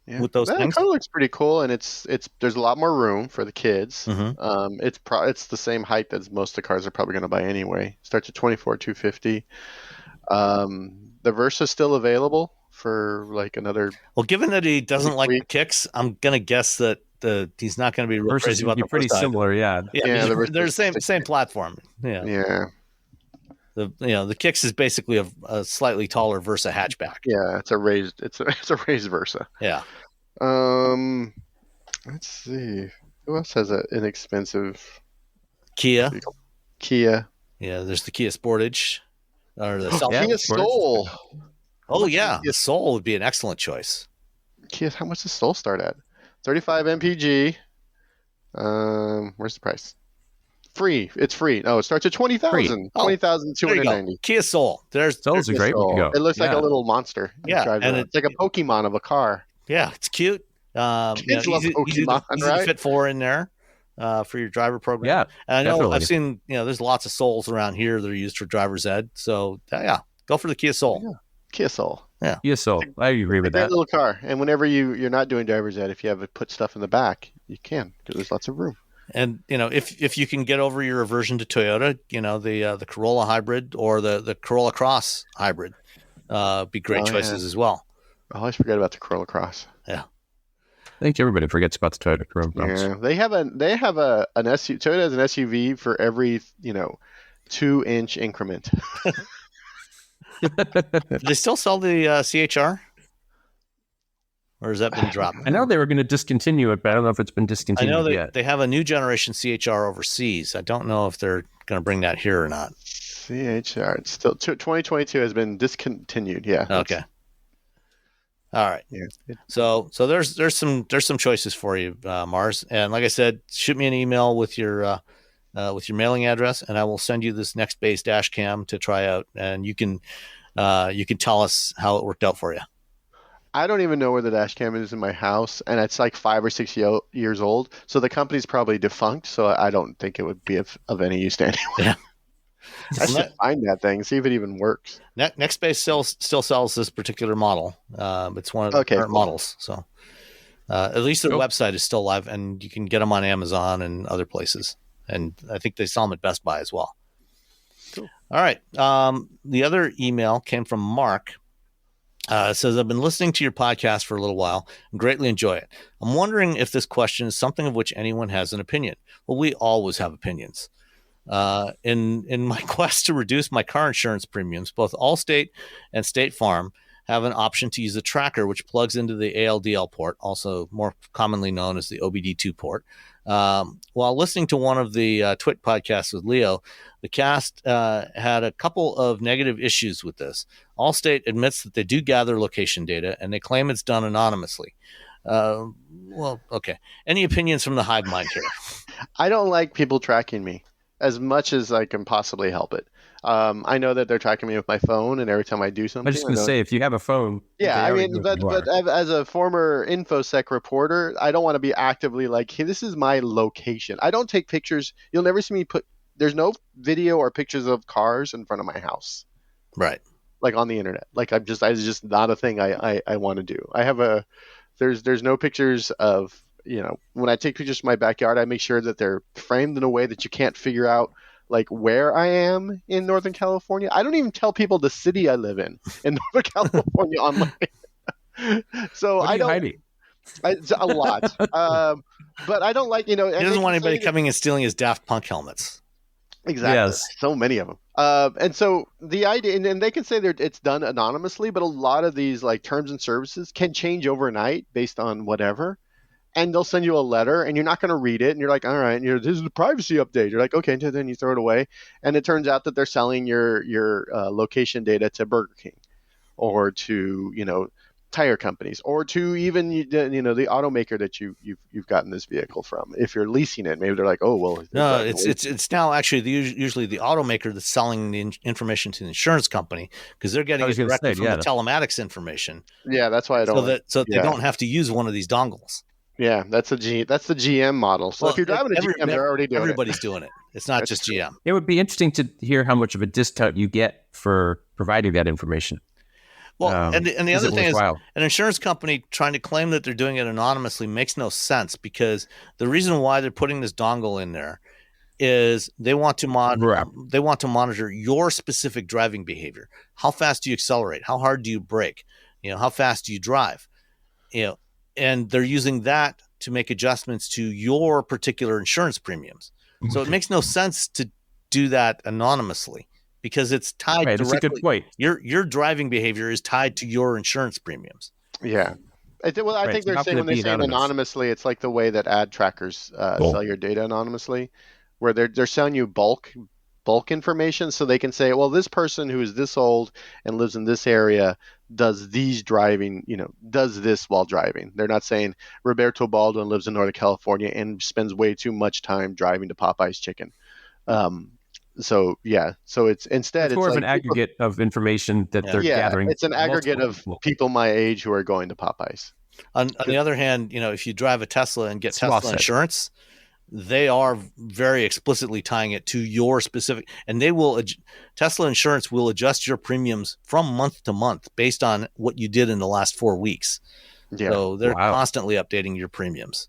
Yeah. With those things. Kona looks pretty cool, and it's there's a lot more room for the kids. Mm-hmm. It's the same height as most of the cars are probably going to buy anyway. Starts at 24,250. The Versa's still available for like another. Well, given that he doesn't like the week. kicks, I'm gonna guess that he's not going to be real Versus crazy about would be the pretty Versa. similar, yeah. Yeah, the Versa they're the is- same platform. Yeah. Yeah, The kicks is basically a slightly taller Versa hatchback. yeah, it's a raised Versa. Yeah. Let's see, who else has an inexpensive Kia. Kia? Yeah, there's the Kia Sportage, or the Yeah. Kia Sportage. Soul. Oh yeah, the Soul would be an excellent choice. Kia, how much does Soul start at? 35 mpg. Where's the price? Free. It's free. No, it starts at 20,000. Oh, there you go. 20,290. Kia Soul. There's Soul's a great one to go. It looks like a Yeah. little monster. Yeah, and it's like a Pokemon of a car. yeah, it's cute. Kids love Easy Pokemon, to right? fit 4 in there for your driver program. Yeah, and I know definitely. I've seen there's lots of Souls around here that are used for driver's ed. So yeah, go for the Kia Soul. Yeah. Kia Soul. Yeah, Soul. I agree with Great that. little car. And whenever you're not doing driver's ed, if you have to put stuff in the back, you can because there's lots of room. And if you can get over your aversion to Toyota, the Corolla hybrid or the Corolla Cross hybrid, be great choices as well. I always forget about the Corolla Cross. Yeah, I think everybody forgets about the Toyota Corolla. Yeah, they have an SUV. Toyota has an SUV for every 2-inch increment. Do they still sell the CHR? Or has that been dropped? I know they were going to discontinue it, but I don't know if it's been I discontinued know yet. they have a new generation CHR overseas. I don't know if they're going to bring that here or not. CHR. It's still 2022 has been discontinued. Yeah. Okay. All right. Yeah. So there's some choices for you, Mars. And like I said, shoot me an email with your mailing address, and I will send you this Next Base dash cam to try out, and you can tell us how it worked out for you. I don't even know where the dash cam is in my house, and it's like 5 or 6 years old. So the company's probably defunct. So I don't think it would be of any use to anyone. Yeah. I should find that thing, see if it even works. Next Base still sells this particular model. It's one of the current models. So at least their website is still live, and you can get them on Amazon and other places. And I think they sell them at Best Buy as well. Cool. All right. The other email came from Mark. It says, I've been listening to your podcast for a little while and greatly enjoy it. I'm wondering if this question is something of which anyone has an opinion. Well, we always have opinions. In my quest to reduce my car insurance premiums, both Allstate and State Farm have an option to use a tracker which plugs into the ALDL port, also more commonly known as the OBD2 port. While listening to one of the Twit podcasts with Leo, the cast had a couple of negative issues with this. Allstate admits that they do gather location data, and they claim it's done anonymously. Well, okay. Any opinions from the hive mind here? I don't like people tracking me as much as I can possibly help it. I know that they're tracking me with my phone, and every time I do something, I'm just going to say, if you have a phone, yeah, I mean, but as a former InfoSec reporter, I don't want to be actively like, hey, this is my location. I don't take pictures. You'll never see me there's no video or pictures of cars in front of my house. Right. Like on the internet. Like it's just not a thing I want to do. I have there's no pictures of, when I take pictures of my backyard, I make sure that they're framed in a way that you can't figure out like where I am in Northern California. I don't even tell people the city I live in Northern California online. So what are you hiding? It's a lot. But I don't like, he doesn't want anybody coming and stealing his Daft Punk helmets. Exactly. Yes. So many of them. And so the idea, and they can say it's done anonymously, but a lot of these like terms and services can change overnight based on whatever. And they'll send you a letter, and you're not going to read it, and you're like, all right, this is the privacy update. You're like, okay, and then you throw it away, and it turns out that they're selling your location data to Burger King, or to tire companies, or to even the automaker that you've gotten this vehicle from. If you're leasing it, maybe they're like, oh well. No, it's now actually usually the automaker that's selling the information to the insurance company because they're getting it directly from the telematics information. Yeah, that's why I don't. So they don't have to use one of these dongles. Yeah, that's the GM model. So if you're driving a GM, they're already doing everybody's doing it. It's not just GM. It would be interesting to hear how much of a discount you get for providing that information. Well, and the other thing is, an insurance company trying to claim that they're doing it anonymously makes no sense because the reason why they're putting this dongle in there is they want to monitor your specific driving behavior. How fast do you accelerate? How hard do you brake? How fast do you drive? And they're using that to make adjustments to your particular insurance premiums. So it makes no sense to do that anonymously because it's tied directly. That's a good point. Your driving behavior is tied to your insurance premiums. Yeah. I think they're saying when they say anonymously, it's like the way that ad trackers sell your data anonymously, where they're selling you bulk information so they can say, well, this person who is this old and lives in this area, does these driving, does this while driving. They're not saying Roberto Baldwin lives in Northern California and spends way too much time driving to Popeye's chicken. So it's instead It's more of like an aggregate of information that they're gathering. It's an aggregate of people my age who are going to Popeyes. On the other hand, if you drive a Tesla and get Tesla insurance, they are very explicitly tying it to your specific, and Tesla insurance will adjust your premiums from month to month based on what you did in the last 4 weeks. Yeah. So they're constantly updating your premiums.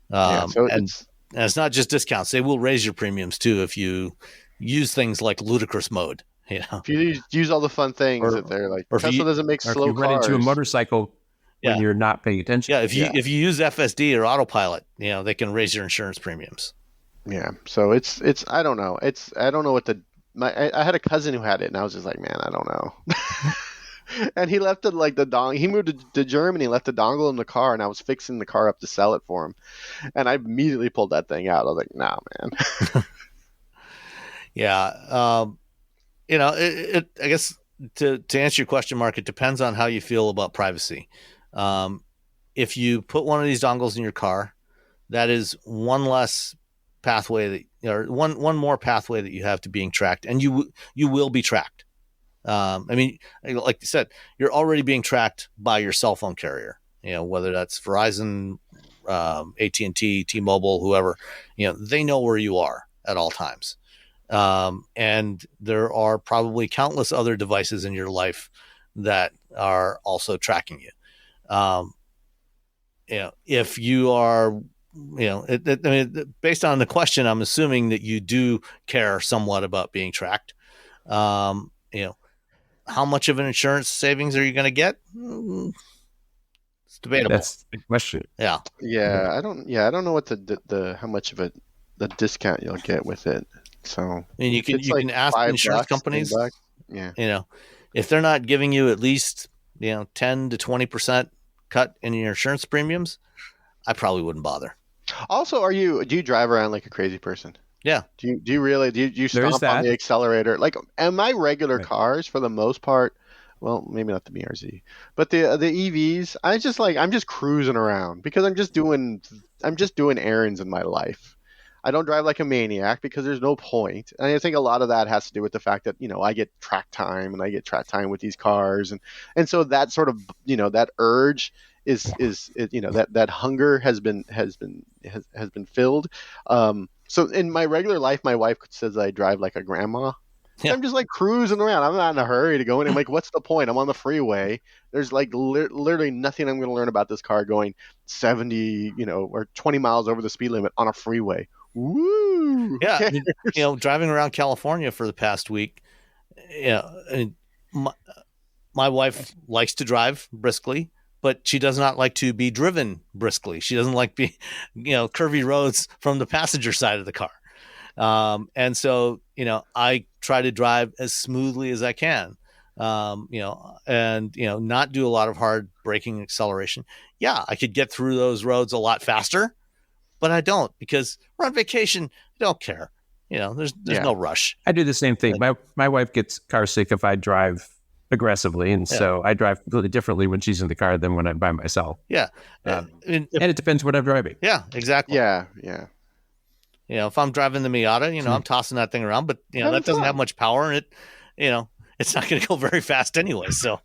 And it's not just discounts. They will raise your premiums too if you use things like ludicrous mode. If you use all the fun things that they're like, Tesla doesn't make slow cars. If you run into a motorcycle when you're not paying attention. Yeah, if you use FSD or autopilot, they can raise your insurance premiums. Yeah, so it's I don't know. I don't know what I had a cousin who had it, and I was just like, man, I don't know. And he left it like the dongle. He moved to Germany, left the dongle in the car, and I was fixing the car up to sell it for him. And I immediately pulled that thing out. I was like, nah, man. Yeah, I guess to answer your question, Mark, it depends on how you feel about privacy. If you put one of these dongles in your car, that is one less pathway or one more pathway that you have to being tracked, and you will be tracked. Like you said, you're already being tracked by your cell phone carrier. Whether that's Verizon, AT&T, T-Mobile, whoever. They know where you are at all times, and there are probably countless other devices in your life that are also tracking you. If you are, based on the question, I'm assuming that you do care somewhat about being tracked. How much of an insurance savings are you going to get? It's debatable. That's the question. Yeah. Yeah. I don't know what the how much of the discount you'll get with it. So you can ask the insurance companies. Yeah. If they're not giving you at least 10 to 20% cut in your insurance premiums, I probably wouldn't bother. Also, do you drive around like a crazy person? Yeah. Do you really stomp on the accelerator? Like, and my regular cars, for the most part, well, maybe not the BRZ, but the EVs, I'm just cruising around because I'm just doing errands in my life. I don't drive like a maniac because there's no point. And I think a lot of that has to do with the fact that, I get track time with these cars. And so that sort of, that urge is that hunger has been filled. So in my regular life, my wife says I drive like a grandma. Yeah. I'm just like cruising around. I'm not in a hurry to go in. I'm like, what's the point? I'm on the freeway. There's like literally nothing I'm going to learn about this car going 70, or 20 miles over the speed limit on a freeway. Woo! Yeah, driving around California for the past week, my wife likes to drive briskly, but she does not like to be driven briskly. She doesn't like curvy roads from the passenger side of the car. And so, I try to drive as smoothly as I can, and not do a lot of hard braking acceleration. Yeah, I could get through those roads a lot faster, but I don't because we're on vacation. I don't care. There's no rush. I do the same thing. My wife gets car sick if I drive aggressively, and so I drive completely differently when she's in the car than when I'm by myself. Yeah, and it depends what I'm driving. Yeah, exactly. Yeah. If I'm driving the Miata, I'm tossing that thing around, but that doesn't have much power, and it, it's not going to go very fast anyway. So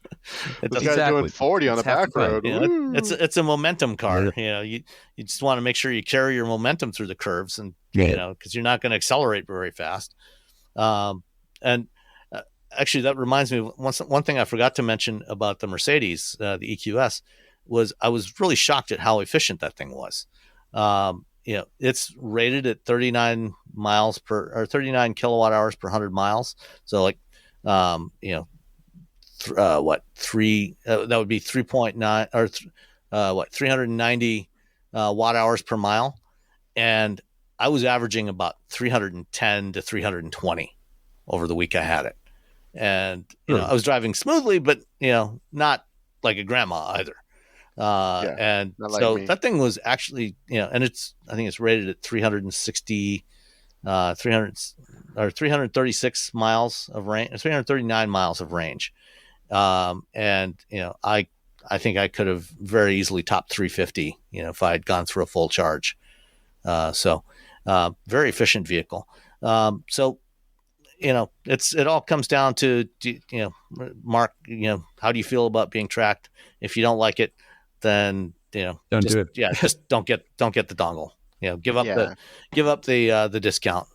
it's doing 40 on the back road. It's a momentum car. You just want to make sure you carry your momentum through the curves, and because you're not going to accelerate very fast. Actually, that reminds me of one thing I forgot to mention about the Mercedes, the EQS, was I was really shocked at how efficient that thing was. It's rated at 39 kilowatt hours per 100 miles. So like, that would be 3.9 or 390 watt hours per mile. And I was averaging about 310 to 320 over the week I had it. And, I was driving smoothly, but, not like a grandma either. And so that thing was actually, and I think it's rated at 336 miles of range, 339 miles of range. And I think I could have very easily topped 350, if I had gone through a full charge. So very efficient vehicle. So it all comes down to, Mark, how do you feel about being tracked? If you don't like it, then, Don't do it. Yeah. Just don't get the dongle, give up the discount.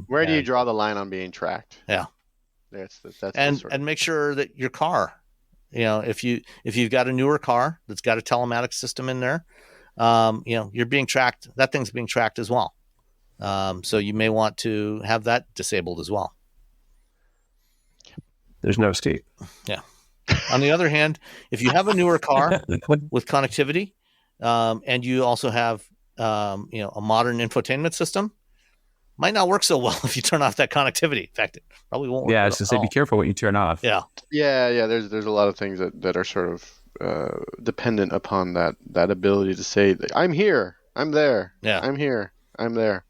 Where do you draw the line on being tracked? Yeah. That's and make sure that your car, if you've got a newer car that's got a telematic system in there, you're being tracked. That thing's being tracked as well. So you may want to have that disabled as well. There's no escape. Yeah. On the other hand, if you have a newer car with connectivity, and you also have, a modern infotainment system, might not work so well if you turn off that connectivity. In fact, it probably won't work. Yeah, I was going to say, be careful what you turn off. Yeah. Yeah. There's a lot of things that are sort of dependent upon that ability to say, I'm here, I'm there. Yeah. I'm here, I'm there.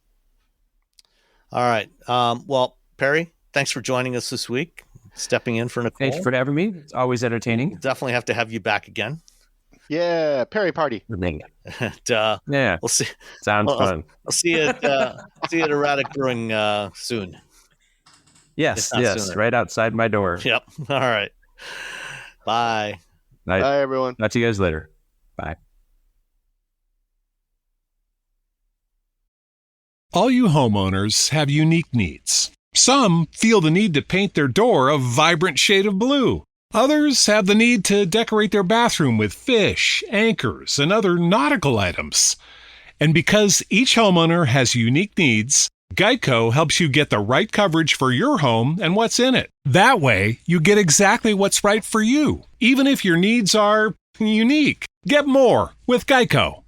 All right. Well, Perry, thanks for joining us this week, stepping in for Nicole. Thank you for having me. It's always entertaining. Definitely have to have you back again. Yeah, Perry party. Yeah. We'll see. Sounds fun. I'll see you at Erratic Brewing soon. Yes, sooner. right outside my door. Yep. All right. Bye. Bye, everyone. Talk to you guys later. Bye. All you homeowners have unique needs. Some feel the need to paint their door a vibrant shade of blue. Others have the need to decorate their bathroom with fish, anchors, and other nautical items. And because each homeowner has unique needs, Geico helps you get the right coverage for your home and what's in it. That way, you get exactly what's right for you, even if your needs are unique. Get more with Geico.